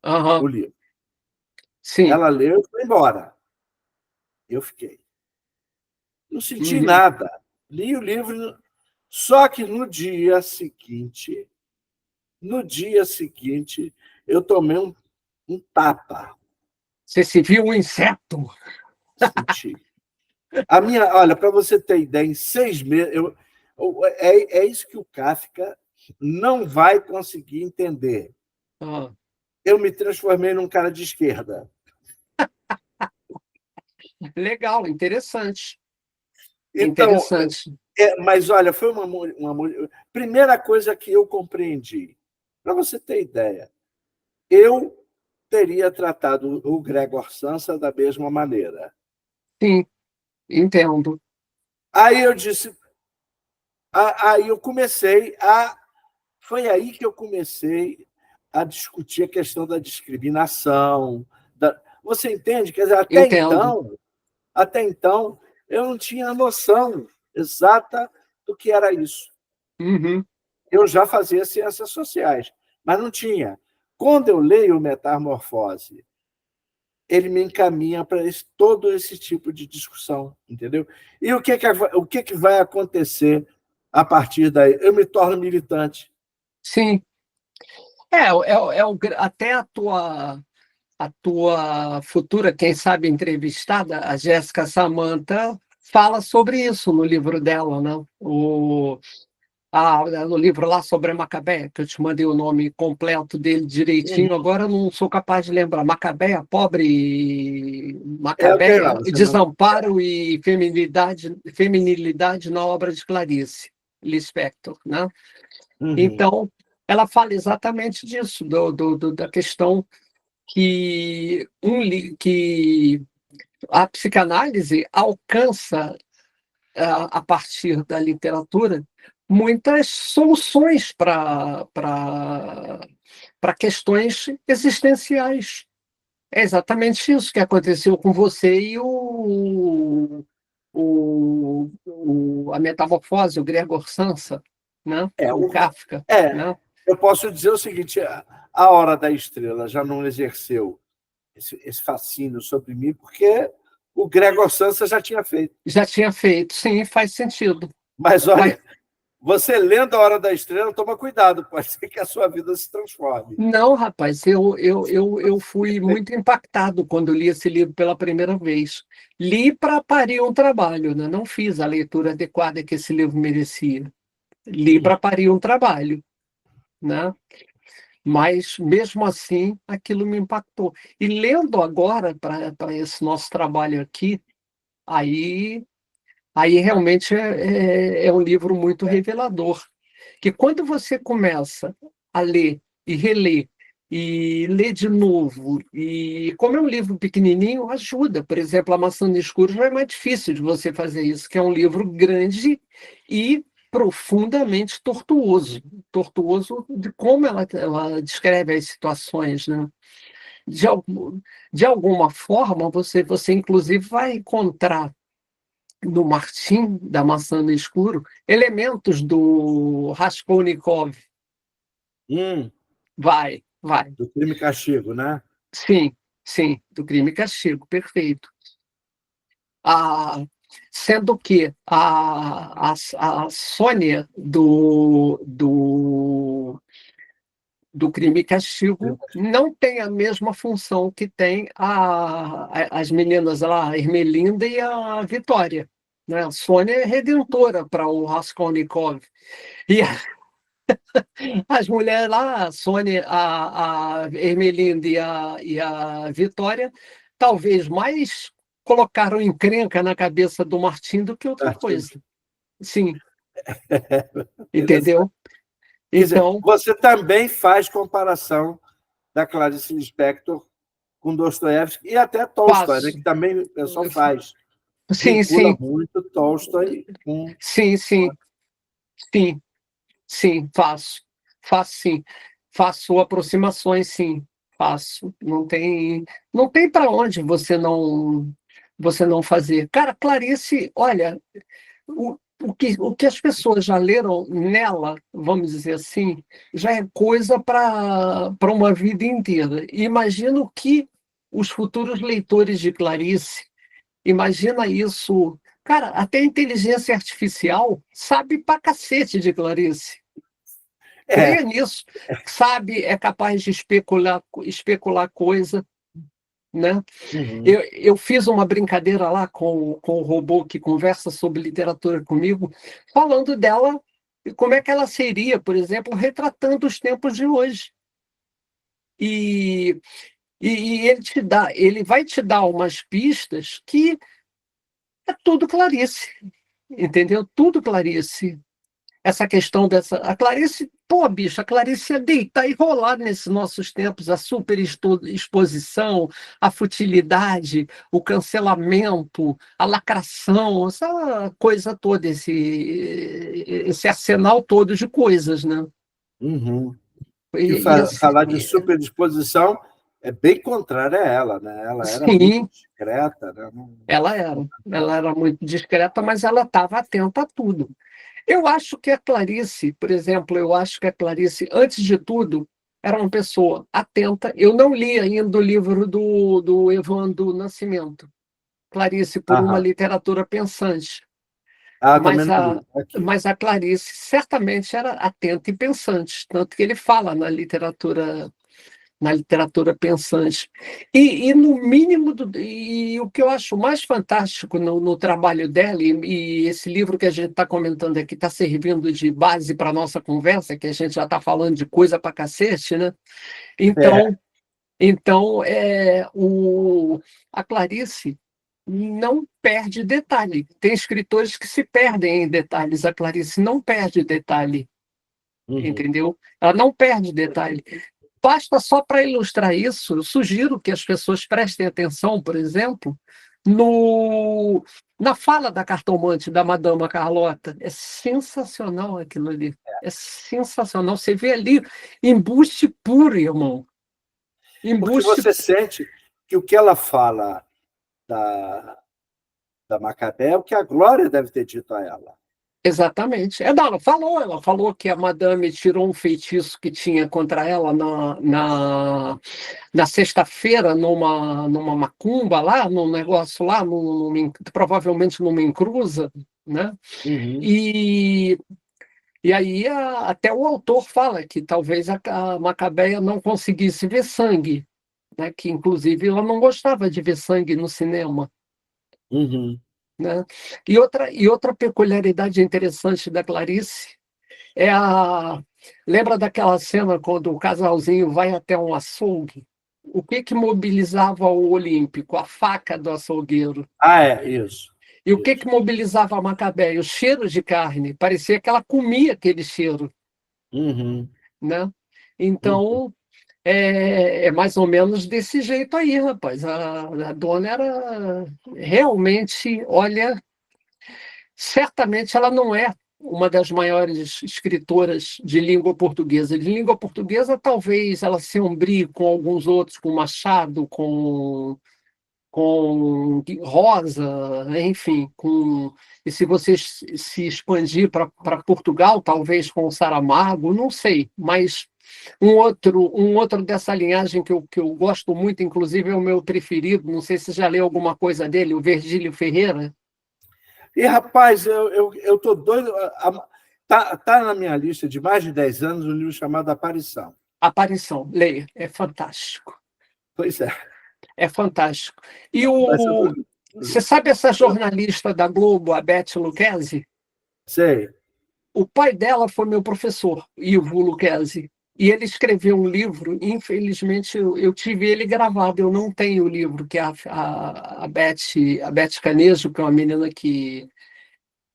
o livro. Sim. Ela leu e foi embora. Eu fiquei. Não senti nada. Li o livro, só que no dia seguinte, eu tomei um tapa. Você se viu um inseto? Senti. Olha, para você ter ideia, em 6 meses, é isso que o Kafka não vai conseguir entender. Eu me transformei num cara de esquerda. Legal, interessante. Então, interessante. Mas, olha, foi uma primeira coisa que eu compreendi. Para você ter ideia, eu teria tratado o Gregor Samsa da mesma maneira. Sim, entendo. Aí eu disse... Aí eu comecei a... Foi aí que eu comecei a discutir a questão da discriminação. Você entende? Quer dizer, até então, eu não tinha noção exata do que era isso. Eu já fazia ciências sociais, mas não tinha. Quando eu leio Metamorfose, ele me encaminha para todo esse tipo de discussão, entendeu? E o que vai acontecer a partir daí? Eu me torno militante. Sim. Até a tua futura, quem sabe, entrevistada, a Jéssica Samantha, fala sobre isso no livro dela, né? No livro lá sobre a Macabeia, que eu te mandei o nome completo dele direitinho, agora eu não sou capaz de lembrar. Macabeia, pobre Macabeia, desamparo e feminilidade na obra de Clarice Lispector, né? Então, ela fala exatamente disso, da questão que a psicanálise alcança, a partir da literatura, muitas soluções para questões existenciais. É exatamente isso que aconteceu com você e a Metamorfose, o Gregor Samsa, né? O Kafka. Né? Eu posso dizer o seguinte: A Hora da Estrela já não exerceu esse fascínio sobre mim, porque o Gregor Samsa já tinha feito. Já tinha feito, sim, faz sentido. Mas, olha, você lendo A Hora da Estrela, toma cuidado, pode ser que a sua vida se transforme. Não, rapaz, eu fui muito impactado quando li esse livro pela primeira vez. Li para parir um trabalho, né? Não fiz a leitura adequada que esse livro merecia. Li para parir um trabalho, né? Mas, mesmo assim, aquilo me impactou. E lendo agora para esse nosso trabalho aqui, aí realmente é um livro muito revelador. Que quando você começa a ler e reler, e ler de novo, e como é um livro pequenininho, ajuda. Por exemplo, A Maçã no Escuro já é mais difícil de você fazer isso, que é um livro grande e profundamente tortuoso de como ela descreve as situações, né? De alguma forma, você inclusive vai encontrar no Martim, da Maçã no Escuro, elementos do Raskolnikov. Vai. Do Crime e Castigo, né? Sim, do Crime e Castigo, perfeito. Sendo que a Sônia do Crime e Castigo não tem a mesma função que tem as meninas lá, a Ermelinda e a Vitória. Né? A Sônia é redentora para o Raskolnikov. As mulheres lá, a Sônia, a Ermelinda e a Vitória, talvez mais colocaram encrenca na cabeça do Martim do que outra coisa. Sim, Interessante. entendeu? Quer dizer, Então, você também faz comparação da Clarice Lispector com Dostoiévski e até Tolstói, né, faço. que também o pessoal faz. Sim, Vincula sim, muito Tolstói com... sim, sim, sim, sim, faço. Faço sim. Faço aproximações, sim. Faço. Não tem para onde você não fazer. Cara, Clarice, olha, o que as pessoas já leram nela, vamos dizer assim, já é coisa para uma vida inteira. E imagino que os futuros leitores de Clarice, imagina isso. Cara, até a inteligência artificial sabe pra cacete de Clarice. É. Creia nisso. Sabe, é capaz de especular coisa, né? Uhum. Eu fiz uma brincadeira lá com o robô que conversa sobre literatura comigo, falando dela e como é que ela seria, por exemplo, retratando os tempos de hoje. E, e ele vai te dar umas pistas que é tudo Clarice, entendeu? Tudo Clarice. Essa questão dessa. A Clarice, pô, bicho, a Clarice ia deitar e rolar nesses nossos tempos, a superexposição, a futilidade, o cancelamento, a lacração, essa coisa toda, esse arsenal todo de coisas, né? Uhum. Que E assim, falar de superdisposição é bem contrário a ela, né? Ela era muito sim, discreta, né? ela era muito discreta, mas ela estava atenta a tudo. Eu acho que a Clarice, por exemplo, eu acho que a Clarice, antes de tudo, era uma pessoa atenta. Eu não li ainda o livro do Evandro Nascimento, Clarice, por uma Aham. literatura pensante. Ah, também Mas não a, li. Aqui. mas a Clarice certamente era atenta e pensante, tanto que ele fala na literatura pensante. E no mínimo, e o que eu acho mais fantástico no trabalho dela, e esse livro que a gente está comentando aqui está servindo de base para a nossa conversa, que a gente já está falando de coisa para cacete, né? É. Então a Clarice não perde detalhe. Tem escritores que se perdem em detalhes, a Clarice não perde detalhe, Uhum. entendeu? Ela não perde detalhe. Basta só para ilustrar isso, eu sugiro que as pessoas prestem atenção, por exemplo, no, na fala da cartomante, da Madama Carlota. É sensacional aquilo ali. É sensacional. Você vê ali embuste puro, irmão. Porque Embuste. você sente que o que ela fala da, da Macabé é o que a Glória deve ter dito a ela. Exatamente. Não, ela falou que a madame tirou um feitiço que tinha contra ela na sexta-feira, numa macumba lá, num negócio lá, provavelmente numa encruza, né? Uhum. E, e aí até o autor fala que talvez a Macabeia não conseguisse ver sangue, né? Que inclusive ela não gostava de ver sangue no cinema, Uhum. né? E outra peculiaridade interessante da Clarice é a. Lembra daquela cena quando o casalzinho vai até um açougue? O que mobilizava o Olímpico? A faca do açougueiro. Ah, é, isso. E o que Isso. mobilizava a Macabéia? O cheiro de carne. Parecia que ela comia aquele cheiro, Uhum. né? Uhum. Então, é mais ou menos desse jeito aí, rapaz. A dona era realmente, olha, certamente ela não é uma das maiores escritoras de língua portuguesa. De língua portuguesa, talvez ela se umbrie com alguns outros, com Machado, com Rosa, enfim, e se você se expandir para Portugal, talvez com Saramago, não sei, mas um outro dessa linhagem que eu gosto muito, inclusive é o meu preferido, não sei se você já leu alguma coisa dele, o Virgílio Ferreira. E, rapaz, eu tô doido. Tá na minha lista de mais de 10 anos um livro chamado Aparição. Aparição, leia, é fantástico. Pois é. É fantástico. E Mas você sabe essa jornalista da Globo, a Beth Lucchesi? sei. o pai dela foi meu professor, Ivo Lucchesi, e ele escreveu um livro, infelizmente eu tive ele gravado, eu não tenho o livro, que é a Beth Canejo, que é uma menina que,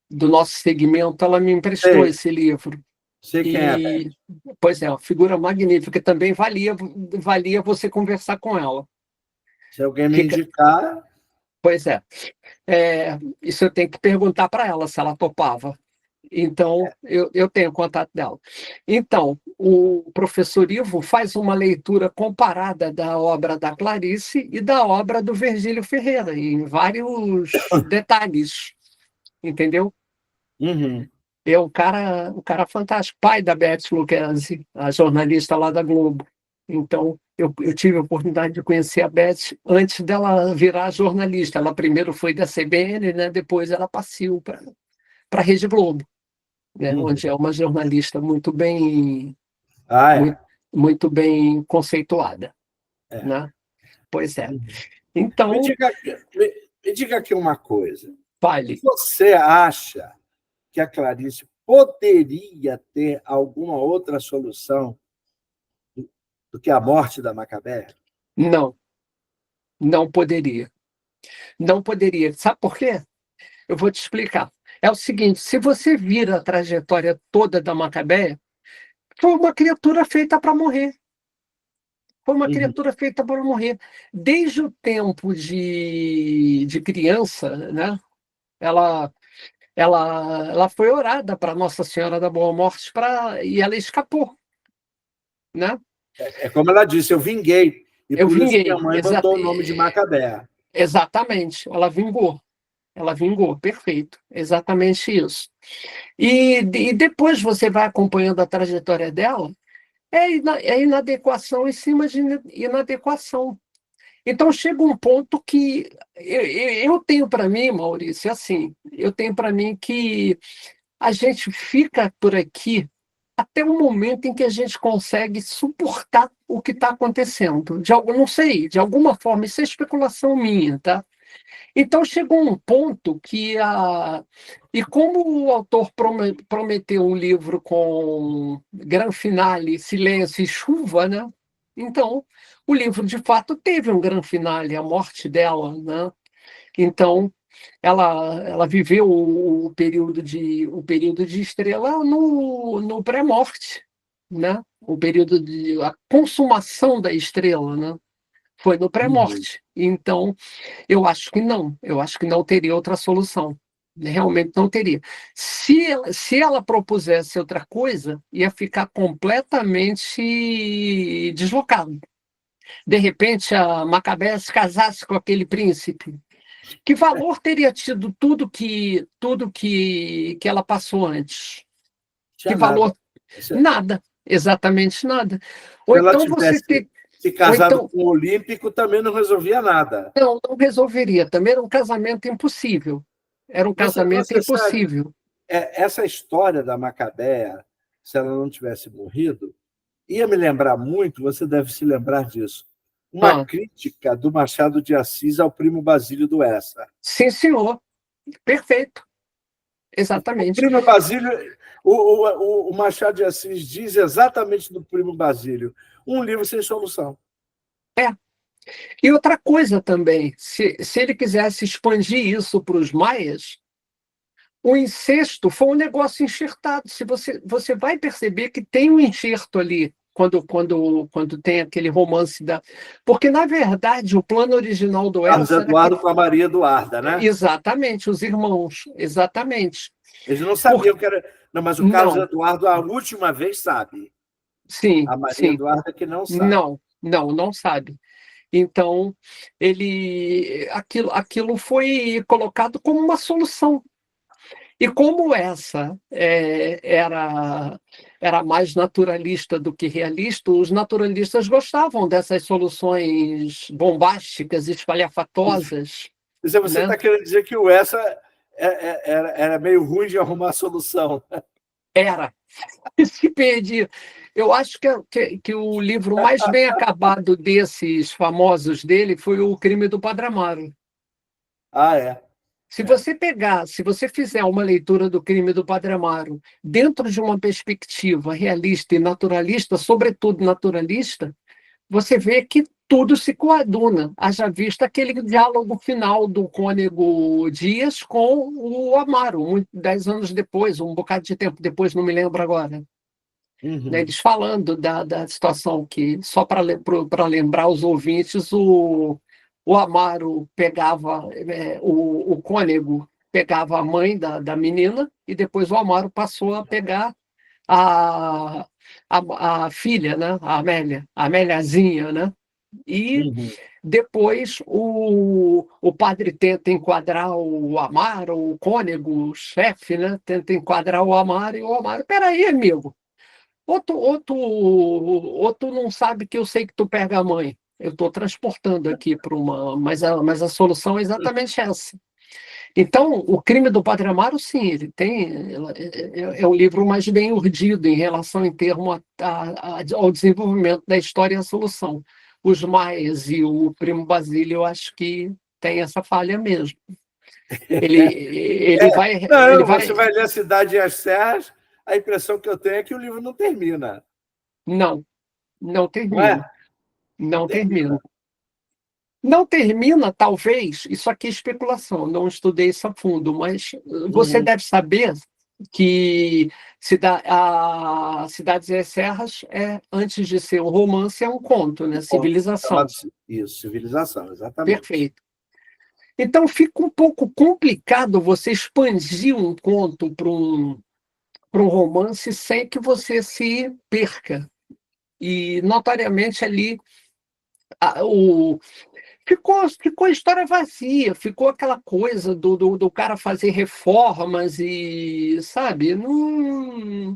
do nosso segmento, ela me emprestou Sei, esse livro. sei quem é, Beth. E, pois é, uma figura magnífica, também valia você conversar com ela. Se alguém me Fica, indicar, pois é, isso eu tenho que perguntar para ela se ela topava. Então, eu tenho contato dela. Então, o professor Ivo faz uma leitura comparada da obra da Clarice e da obra do Virgílio Ferreira, em vários detalhes, entendeu? uhum. É um cara fantástico, pai da Beth Lucchesi, a jornalista lá da Globo. Então, eu tive a oportunidade de conhecer a Beth antes dela virar jornalista. Ela primeiro foi da CBN, né? Depois ela passou para a Rede Globo, né, onde é Uhum. uma jornalista Ah, muito, é. muito bem conceituada, É. né? Pois é. Uhum. Me Então, diga, me diga aqui uma coisa. fale. Você acha que a Clarice poderia ter alguma outra solução do que a morte da Macabé? Não, não poderia. Não poderia. Sabe por quê? Eu vou te explicar. É o seguinte, se você vira a trajetória toda da Macabeia, foi uma criatura feita para morrer. Foi uma Uhum. criatura feita para morrer. Desde o tempo de criança, né? Ela, ela foi orada para Nossa Senhora da Boa Morte e ela escapou, né? É como ela disse, eu vinguei. E Eu por isso minha vinguei, mãe botou o nome de Macabé. exatamente. Ela vingou, perfeito, exatamente isso. E depois você vai acompanhando a trajetória dela, é inadequação em cima de inadequação. Então chega um ponto que eu tenho para mim, Maurício, assim, eu tenho para mim que a gente fica por aqui até o momento em que a gente consegue suportar o que está acontecendo. Não sei, de alguma forma, isso é especulação minha, tá? Então chegou um ponto que E como o autor prometeu um livro com grande finale, silêncio e chuva, né? Então, o livro de fato teve um grande finale, a morte dela, né? Então, ela viveu o período de Estrela no pré-morte, né? O período de a consumação da Estrela, né? Foi no Uhum. pré-morte. Então, eu acho que não teria outra solução. Realmente não teria. Se ela propusesse outra coisa, ia ficar completamente deslocado. De repente, a Macabé se casasse com aquele príncipe. Que valor teria tido tudo que ela passou antes? Que Tinha nada. valor? Se Nada, exatamente nada. Ou ela então você tivesse ter, se ou casado então com o Olímpico, também não resolvia nada. não resolveria. Também era um casamento impossível. Era um casamento Você sabe, impossível. essa história da Macabéa, se ela não tivesse morrido, ia me lembrar muito, você deve se lembrar disso, uma Ah, crítica do Machado de Assis ao primo Basílio do Essa. sim, senhor. Perfeito. O Exatamente. primo Basílio, o Machado de Assis diz exatamente do primo Basílio, um livro sem solução. É. E outra coisa também, se ele quisesse expandir isso para os maias, o incesto foi um negócio enxertado. Se você vai perceber que tem um enxerto ali quando tem aquele romance da. Porque, na verdade, o plano original do Carlos Elsa era que. Eduardo com a Maria Eduarda, né? Exatamente, os irmãos, exatamente. Eles não Por... sabiam que era. Não, mas o Carlos Não, Eduardo, a última vez, sabe. sim, A Maria sim. Eduarda que não sabe. Não sabe. Então, aquilo foi colocado como uma solução. E como essa era mais naturalista do que realista, os naturalistas gostavam dessas soluções bombásticas, espalhafatosas, Você né? está querendo dizer que o Essa era meio ruim de arrumar a solução. Era. Se perdia. Eu acho que o livro mais bem acabado desses famosos dele foi O Crime do Padre Amaro. Ah, é. Se você fizer uma leitura do Crime do Padre Amaro dentro de uma perspectiva realista e naturalista, sobretudo naturalista, você vê que tudo se coaduna. Haja vista aquele diálogo final do Cônego Dias com o Amaro, 10 anos depois, um bocado de tempo depois, não me lembro agora. Né, eles falando da situação que, só para lembrar os ouvintes, o Amaro pegava, o Cônego pegava a mãe da menina, e depois o Amaro passou a pegar a, a filha, né, a Améliazinha, né? E depois o padre tenta enquadrar o Amaro, o Cônego, o chefe, né? Tenta enquadrar o Amaro, e o Amaro, peraí, amigo, ou tu não sabe que eu sei que tu pega a mãe. Eu estou transportando aqui para uma. Mas a solução é exatamente essa. Então, o Crime do Padre Amaro, sim, ele tem. É um livro mais bem urdido em relação em termos ao desenvolvimento da história e a solução. Os Maias e o Primo Basílio, eu acho que tem essa falha mesmo. Ele vai. Não, você vai ler A Cidade e as Serras, a impressão que eu tenho é que o livro não termina. Não Não é? termina. Não termina. Não termina, talvez, isso aqui é especulação, não estudei isso a fundo, mas você deve saber que a Cidades e as Serras, antes de ser um romance, é um conto, né? Civilização. Isso, Civilização, exatamente. Perfeito. Então, fica um pouco complicado você expandir um conto para um romance sem que você se perca. E, notoriamente, ali ficou a história vazia, ficou aquela coisa do cara fazer reformas e, sabe, não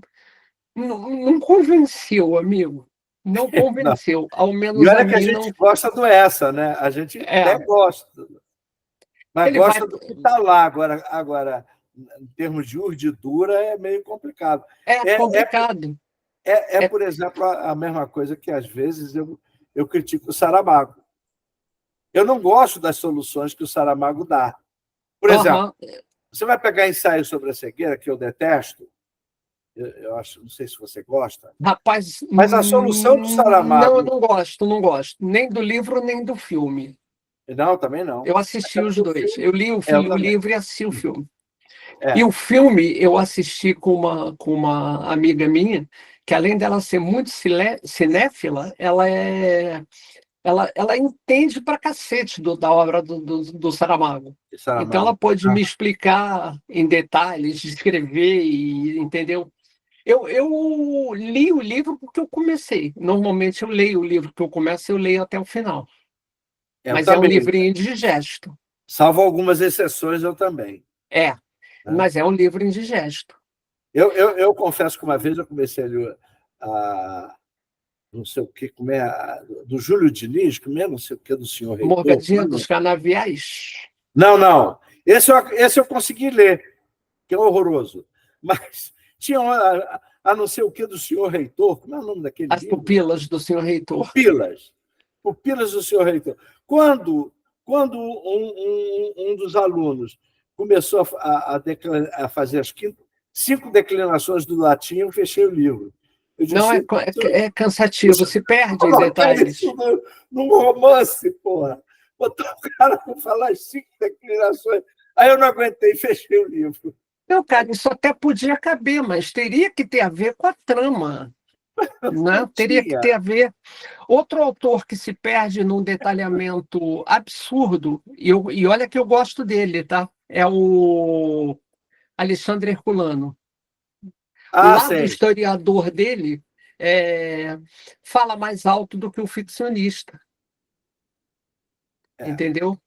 convenceu, amigo. Não convenceu. Ao menos e olha a que a mim gente não. gosta do essa, né? A gente até gosta. Mas Ele gosta do que está lá. Agora, em termos de urdidura, é meio complicado. É complicado. Por exemplo, a mesma coisa que, às vezes, eu critico o Saramago. Eu não gosto das soluções que o Saramago dá. Por exemplo, você vai pegar Ensaio sobre a Cegueira, que eu detesto, eu acho, não sei se você gosta. Rapaz, mas a solução do Saramago... Não, eu não gosto. Nem do livro, nem do filme. Não, também não. Eu assisti os dois. Eu li o livro e assisti o filme. É. E o filme eu assisti com uma amiga minha, que além dela ser muito cinéfila, ela entende pra cacete da obra do Saramago. Então ela pode me explicar em detalhes, descrever, entendeu? Eu li o livro porque eu comecei. Normalmente eu leio o livro que eu começo, eu leio até o final. Mas é um livrinho indigesto. Salvo algumas exceções, eu também. Mas é um livro indigesto. Eu confesso que uma vez eu comecei a ler não sei o que, do Júlio Diniz, não sei o que, do senhor Reitor. Morgadinha dos Canaviais? Não. Esse eu consegui ler, que é horroroso. Mas tinha a não sei o que do senhor Reitor. Como é o nome daquele livro? As Pupilas do senhor Reitor. Pupilas do senhor Reitor. Quando um dos alunos começou a fazer as 5 declinações do latim, eu fechei o livro. Eu disse, não, é cansativo, se perde em detalhes. Isso num romance, porra. Botar o cara para falar as 5 declinações. Aí eu não aguentei e fechei o livro. Não, cara, isso até podia caber, mas teria que ter a ver com a trama. Não, teria que ter a ver. Outro autor que se perde num detalhamento absurdo, e olha que eu gosto dele, tá? É o Alexandre Herculano. O lado historiador dele fala mais alto do que o ficcionista. Entendeu?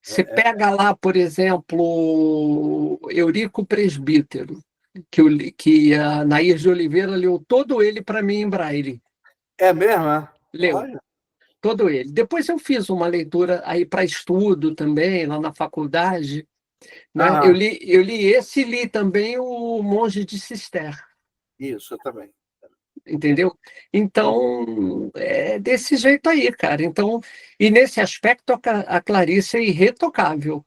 Você pega lá, por exemplo, Eurico Presbítero, que a Nair de Oliveira leu todo ele para mim em braille. É mesmo? Leu. Olha. Todo ele. Depois eu fiz uma leitura aí para estudo também, lá na faculdade. Né? Eu li esse e li também o Monge de Cister. Isso, eu também. Entendeu? Então, é desse jeito aí, cara. Então, e nesse aspecto, a Clarice é irretocável.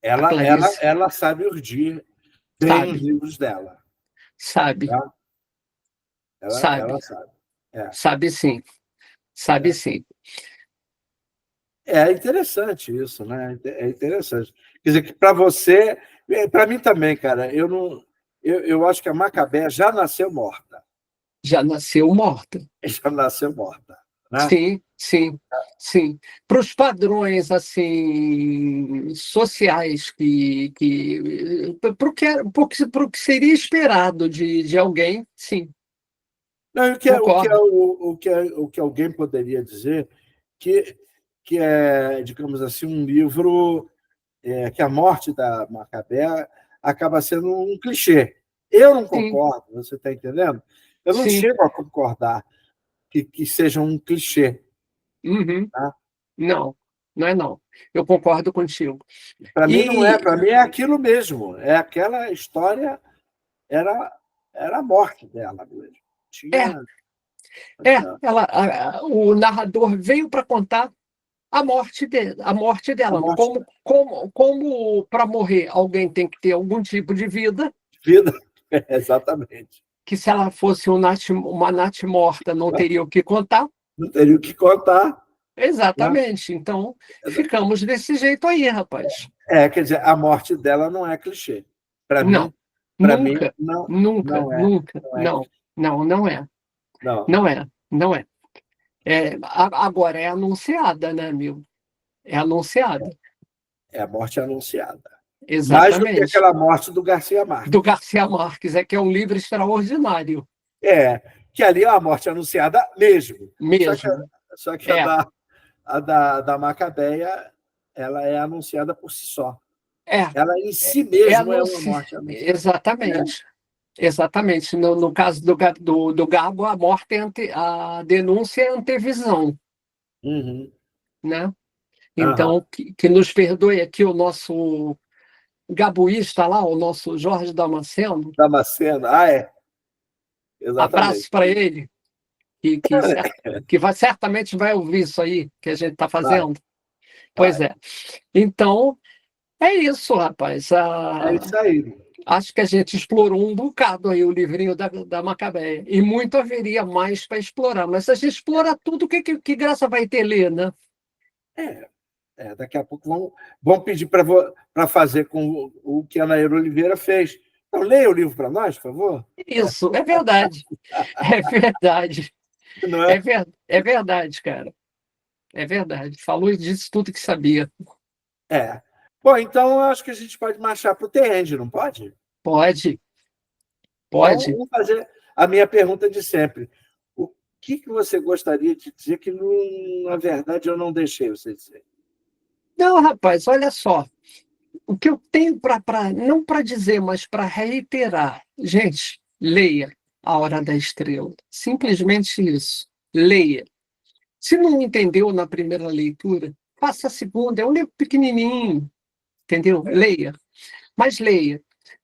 Ela, ela, Clarice ela sabe urdir bem os sabe, livros dela. sabe, Tá? Ela sabe, sabe. É, sabe sim, sabe é. sim. É interessante isso, né? É interessante. Quer dizer, que para você, para mim também, cara, eu não. Eu acho que a Macabé já nasceu morta. Já nasceu morta. Já nasceu morta. Né? Sim, sim, sim. Para os padrões assim sociais pro que seria esperado de alguém, sim, Não, concordo. o que alguém poderia dizer que, que é, digamos assim, um livro que a morte da Macabé acaba sendo um clichê. Eu não Sim, concordo, você está entendendo? Eu não sim. chego a concordar que seja um clichê. Uhum. Tá? Não, não é não. Eu concordo contigo. Para mim não é, E para mim é aquilo mesmo. É aquela história, era, era a morte dela mesmo. é, Tinha. o narrador veio para contar a morte A dela. morte da Como para morrer alguém tem que ter algum tipo de vida, vida. Exatamente. que se ela fosse uma Nath morta não teria o que contar. Não teria o que contar. Né? Exatamente. Então, ficamos desse jeito aí, rapaz. Quer dizer, a morte dela não é clichê. Para Não, mim, nunca, não, nunca, não é. nunca. Não é Não, clichê. não, não é. Não. Não é, não é. Agora é anunciada, né, amigo? É anunciada. É a morte anunciada. Mais do que Exatamente. aquela morte do Garcia Do Marques. Garcia Marques, que é um livro extraordinário É, que ali é uma morte anunciada mesmo. mesmo. Só que É, da Macabeia, ela é anunciada por si só. é, Ela em si é mesmo é uma anunci... morte anunciada. Né? Exatamente. Exatamente. No caso do Gabo, a morte a denúncia é antevisão, Uhum. né? Aham. Então, que nos perdoe aqui o nosso gabuísta lá, o nosso Jorge Damasceno. Damasceno. É. Exatamente. Abraço para ele, certamente vai ouvir isso aí que a gente está Vai, fazendo. Pois vai. é. Então, é isso, rapaz. É isso aí. Acho que a gente explorou um bocado aí o livrinho da Macabéia. E muito haveria mais para explorar. Mas se a gente explorar tudo, que graça vai ter ler, né? É, daqui a pouco vão pedir para fazer com o que a Naira Oliveira fez. Então, leia o livro para nós, por favor. Isso, é verdade. É verdade. Não é? É verdade, cara. É verdade. Falou e disse tudo que sabia. É. Bom, então eu acho que a gente pode marchar para o The-End, não pode? Pode, Então, pode. vou fazer a minha pergunta de sempre. O que você gostaria de dizer que, na verdade, eu não deixei você dizer? Não, rapaz, olha só. O que eu tenho não para dizer, mas para reiterar. Gente, leia A Hora da Estrela. Simplesmente isso. Leia. Se não entendeu na primeira leitura, faça a segunda. É um livro pequenininho, entendeu? Leia. Mas leia.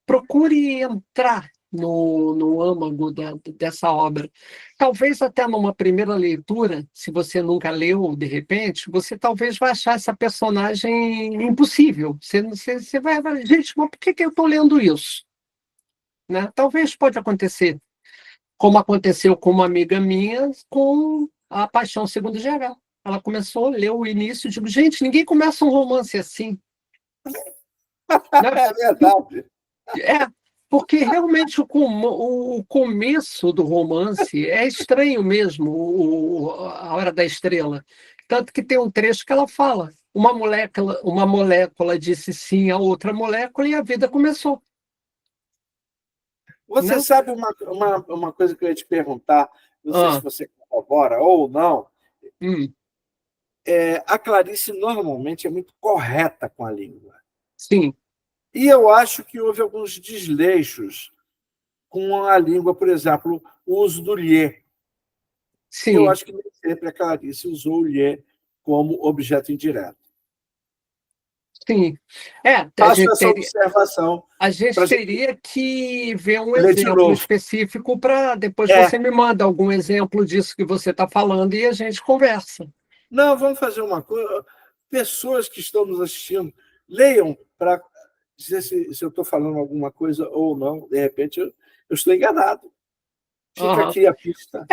Procure entrar no âmago dessa obra. Talvez até numa primeira leitura, se você nunca leu, de repente, você talvez vai achar essa personagem impossível. Você vai, gente, mas por que eu estou lendo isso? Né? Talvez pode acontecer, como aconteceu com uma amiga minha com A Paixão Segundo GH. Ela começou a ler o início e digo, gente, ninguém começa um romance assim. Né? É verdade. É, porque realmente o começo do romance é estranho mesmo, A Hora da Estrela. Tanto que tem um trecho que ela fala: uma molécula disse sim a outra molécula e a vida começou. Você Né? sabe uma coisa que eu ia te perguntar, não sei se Ah, você corrobora ou não. hum, A Clarice normalmente é muito correta com a língua. sim, E eu acho que houve alguns desleixos com a língua, por exemplo, o uso do lhe. Eu sim, acho que nem sempre a Clarice usou o lhe como objeto indireto. sim. Faço essa observação A para gente a gente teria que ver um ler de exemplo novo. específico para depois É, você me manda algum exemplo disso que você está falando e a gente conversa. não, vamos fazer uma coisa. Pessoas que estão nos assistindo, leiam para dizer se eu estou falando alguma coisa ou não. De repente, eu estou enganado. Fica aqui a pista.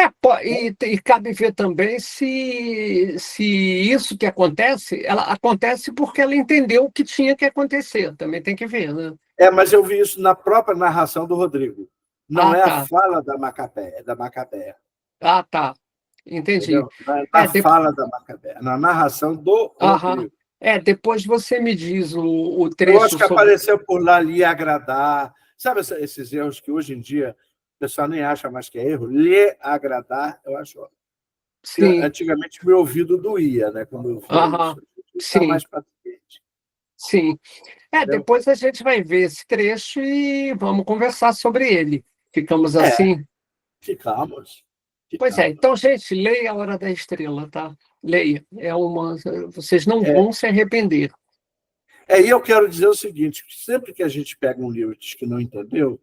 E cabe ver também se isso que acontece, ela acontece porque ela entendeu o que tinha que acontecer. Também tem que ver, né? Mas eu vi isso na própria narração do Rodrigo. Não é a Tá. fala da Macabeia, da Macabeia. Tá. Entendi. Entendeu? Não é a fala da Macabeia, na narração do Rodrigo. Depois você me diz o trecho. Eu acho que apareceu por lá, lhe agradar. Sabe esses erros que hoje em dia o pessoal nem acha mais que é erro? Lhe agradar, eu acho. Sim. Antigamente meu ouvido doía, né? Quando eu via isso. Sim. Mais paciente. Sim. Depois a gente vai ver esse trecho e vamos conversar sobre ele. Ficamos assim? Ficamos. Pois é. Então, gente, leia A Hora da Estrela, tá? Leia. Vocês não vão se arrepender. E eu quero dizer o seguinte, sempre que a gente pega um livro que não entendeu,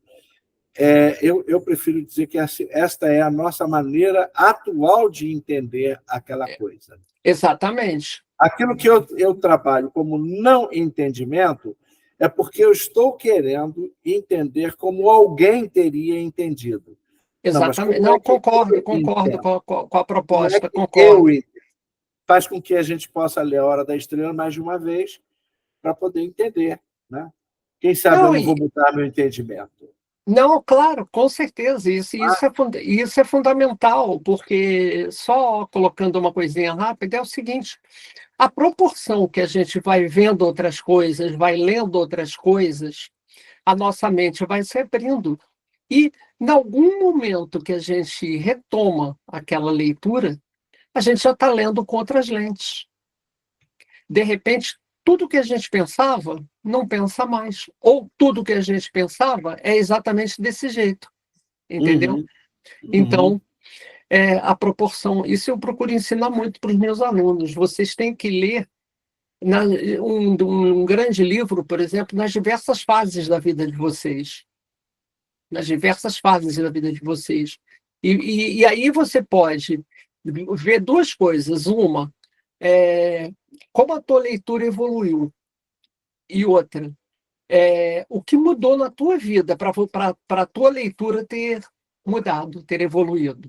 eu prefiro dizer que esta é a nossa maneira atual de entender aquela coisa. Exatamente. Aquilo que eu trabalho como não entendimento é porque eu estou querendo entender como alguém teria entendido. Exatamente. Não, concordo com a proposta. Faz com que a gente possa ler A Hora da Estrela mais de uma vez para poder entender, né? Quem sabe eu não vou mudar meu entendimento. Não, claro, com certeza. Isso é fundamental, porque só colocando uma coisinha rápida é o seguinte: a proporção que a gente vai vendo outras coisas, vai lendo outras coisas, a nossa mente vai se abrindo. E, em algum momento que a gente retoma aquela leitura, a gente já está lendo com outras lentes. De repente, tudo que a gente pensava, não pensa mais. Ou tudo que a gente pensava é exatamente desse jeito. Entendeu? Então, a proporção... Isso eu procuro ensinar muito para os meus alunos. Vocês têm que ler um grande livro, por exemplo, nas diversas fases da vida de vocês. Nas diversas fases da vida de vocês. E aí você pode ver duas coisas. Uma, como a tua leitura evoluiu. E outra, o que mudou na tua vida para a tua leitura ter mudado, ter evoluído.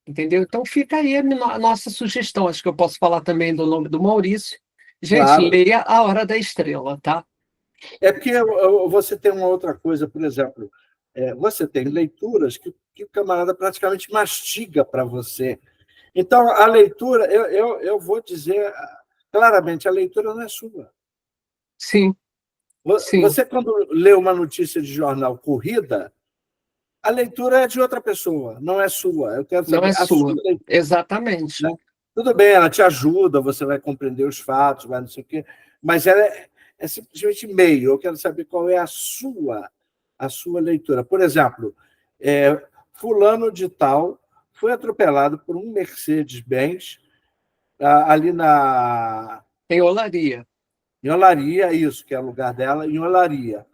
Entendeu? Então fica aí a nossa sugestão. Acho que eu posso falar também do nome do Maurício. Gente, claro. Leia A Hora da Estrela, tá? Porque você tem uma outra coisa, por exemplo, você tem leituras que o camarada praticamente mastiga para você. Então, a leitura, eu vou dizer claramente, a leitura não é sua. Sim. Você, quando lê uma notícia de jornal corrida, a leitura é de outra pessoa, não é sua. Eu quero saber não é a sua. Leitura, exatamente. Né? Tudo bem, ela te ajuda, você vai compreender os fatos, vai não sei o quê, mas ela é simplesmente meio. Eu quero saber qual é a sua leitura. Por exemplo, fulano de tal foi atropelado por um Mercedes-Benz ali em Olaria. Em Olaria, isso, que é o lugar dela, em Olaria.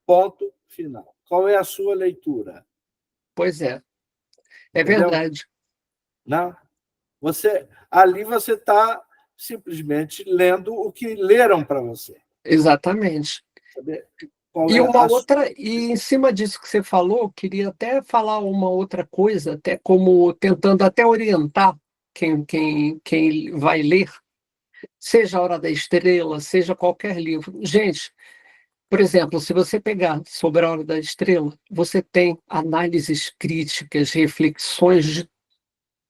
Ponto final. Qual é a sua leitura? Pois é. Entendeu? Verdade. Não? Ali você está simplesmente lendo o que leram para você. Exatamente. E em cima disso que você falou, queria até falar uma outra coisa, até como tentando até orientar quem vai ler, seja A Hora da Estrela, seja qualquer livro. Gente, por exemplo, se você pegar sobre A Hora da Estrela, você tem análises críticas, reflexões de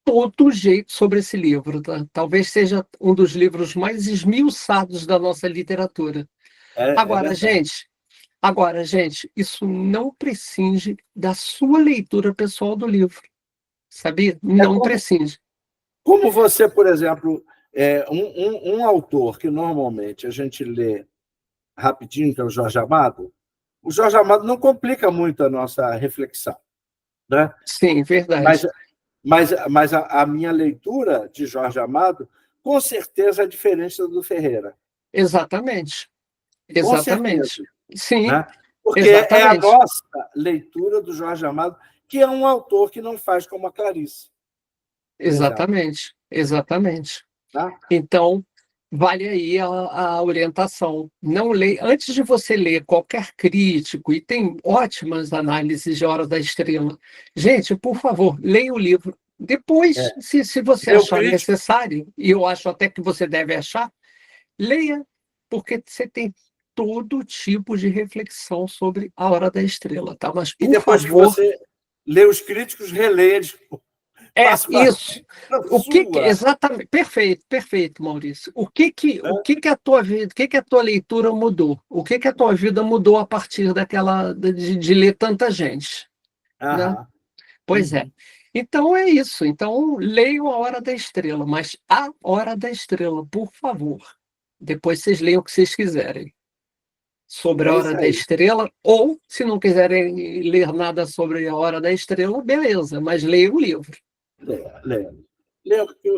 todo jeito sobre esse livro. Tá? Talvez seja um dos livros mais esmiuçados da nossa literatura. Agora, gente, isso não prescinde da sua leitura pessoal do livro. Sabia? Não prescinde. Como você, por exemplo, um autor que normalmente a gente lê rapidinho, que é o Jorge Amado não complica muito a nossa reflexão. Né? Sim, verdade. Mas a minha leitura de Jorge Amado, com certeza, é diferente da do Ferreira. Exatamente. Exatamente. Sim. Né? Porque exatamente. É a nossa leitura do Jorge Amado, que é um autor que não faz como a Clarice. Exatamente. Tá? Então, vale aí a orientação. Não leia, antes de você ler qualquer crítico, e tem ótimas análises de Hora da Estrela. Gente, por favor, leia o livro. Depois, É. se você Meu achar crítico, necessário, e eu acho até que você deve achar, leia, porque você tem todo tipo de reflexão sobre a Hora da Estrela, tá? Mas, e por depois que favor, você lê os críticos, releia, faça uma isso. O que sua. exatamente, perfeito, perfeito, Maurício. Né? O que que a tua vida, o que que a tua leitura mudou? O que que a tua vida mudou a partir daquela de ler tanta gente, né? Aham. Pois é. Uhum. Então é isso. Então leiam a Hora da Estrela, mas a Hora da Estrela, por favor. Depois vocês leiam o que vocês quiserem sobre a É Hora isso da aí. Estrela, ou se não quiserem ler nada sobre a Hora da Estrela, beleza, mas leiam o livro. Leia. Leia, porque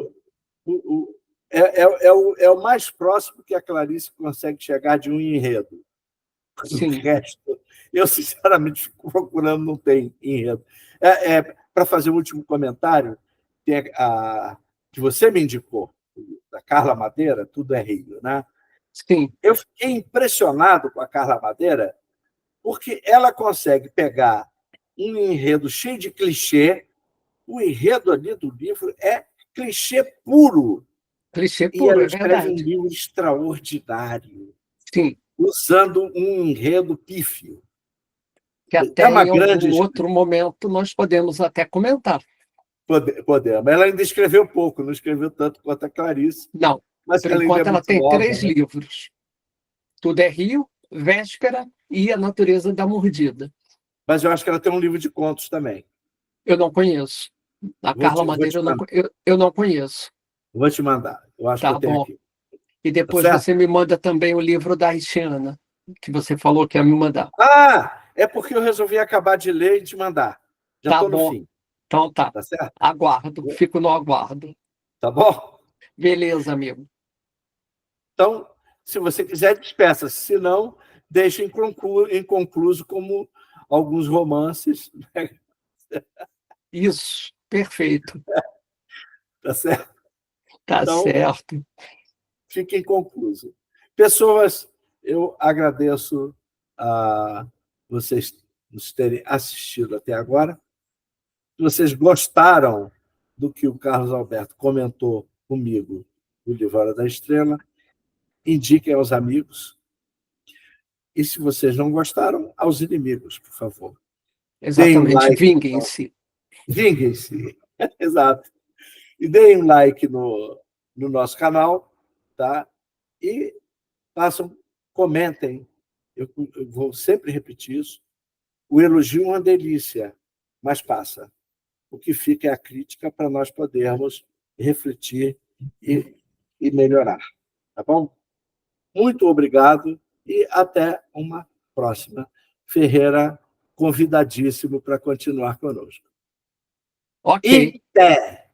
é o mais próximo que a Clarice consegue chegar de um enredo. O Sim. resto, eu, sinceramente, fico procurando, não tem enredo. Para fazer o último comentário, tem que você me indicou, da Carla Madeira, Tudo é Rio, né? Sim. Eu fiquei impressionado com a Carla Madeira, porque ela consegue pegar um enredo cheio de clichê. O enredo ali do livro é clichê puro. Clichê E puro, ela é escreve um verdade. livro extraordinário, Sim, usando um enredo pífio. que É até uma em grande algum outro escrita. momento nós podemos até comentar. Podemos. Ela ainda escreveu pouco, não escreveu tanto quanto a Clarice, Não, mas por ela ainda é enquanto ela muito tem nova, 3 né? livros. Tudo é Rio, Véspera e A Natureza da Mordida. Mas eu acho que ela tem um livro de contos também. Eu não conheço. A Carla Vou Madeira te mandar. eu não conheço. Vou te mandar. Eu acho que eu Tá tenho bom. aqui. E Tá depois certo? você me manda também o livro da Haitiana, que você falou que ia me mandar. É porque eu resolvi acabar de ler e te mandar. Já Tá estou no bom. fim. Então tá. Tá certo? Aguardo. Fico no aguardo. Tá bom? Beleza, amigo. Então, se você quiser, despeça. Se não, deixe inconcluso como alguns romances. Isso. Perfeito. Tá certo? Tá Então, certo. fique inconcluso. Pessoas, eu agradeço a vocês nos terem assistido até agora. Se vocês gostaram do que o Carlos Alberto comentou comigo no livro Hora da Estrela, indiquem aos amigos. E se vocês não gostaram, aos inimigos, por favor. Deem um Exatamente. like. Vinguem-se. Vinguem-se. Exato. E deem um like no nosso canal, tá? E façam, comentem. Eu vou sempre repetir isso. O elogio é uma delícia, mas passa. O que fica é a crítica para nós podermos refletir e melhorar. Tá bom? Muito obrigado e até uma próxima. Ferreira, convidadíssimo para continuar conosco. Ok. E até!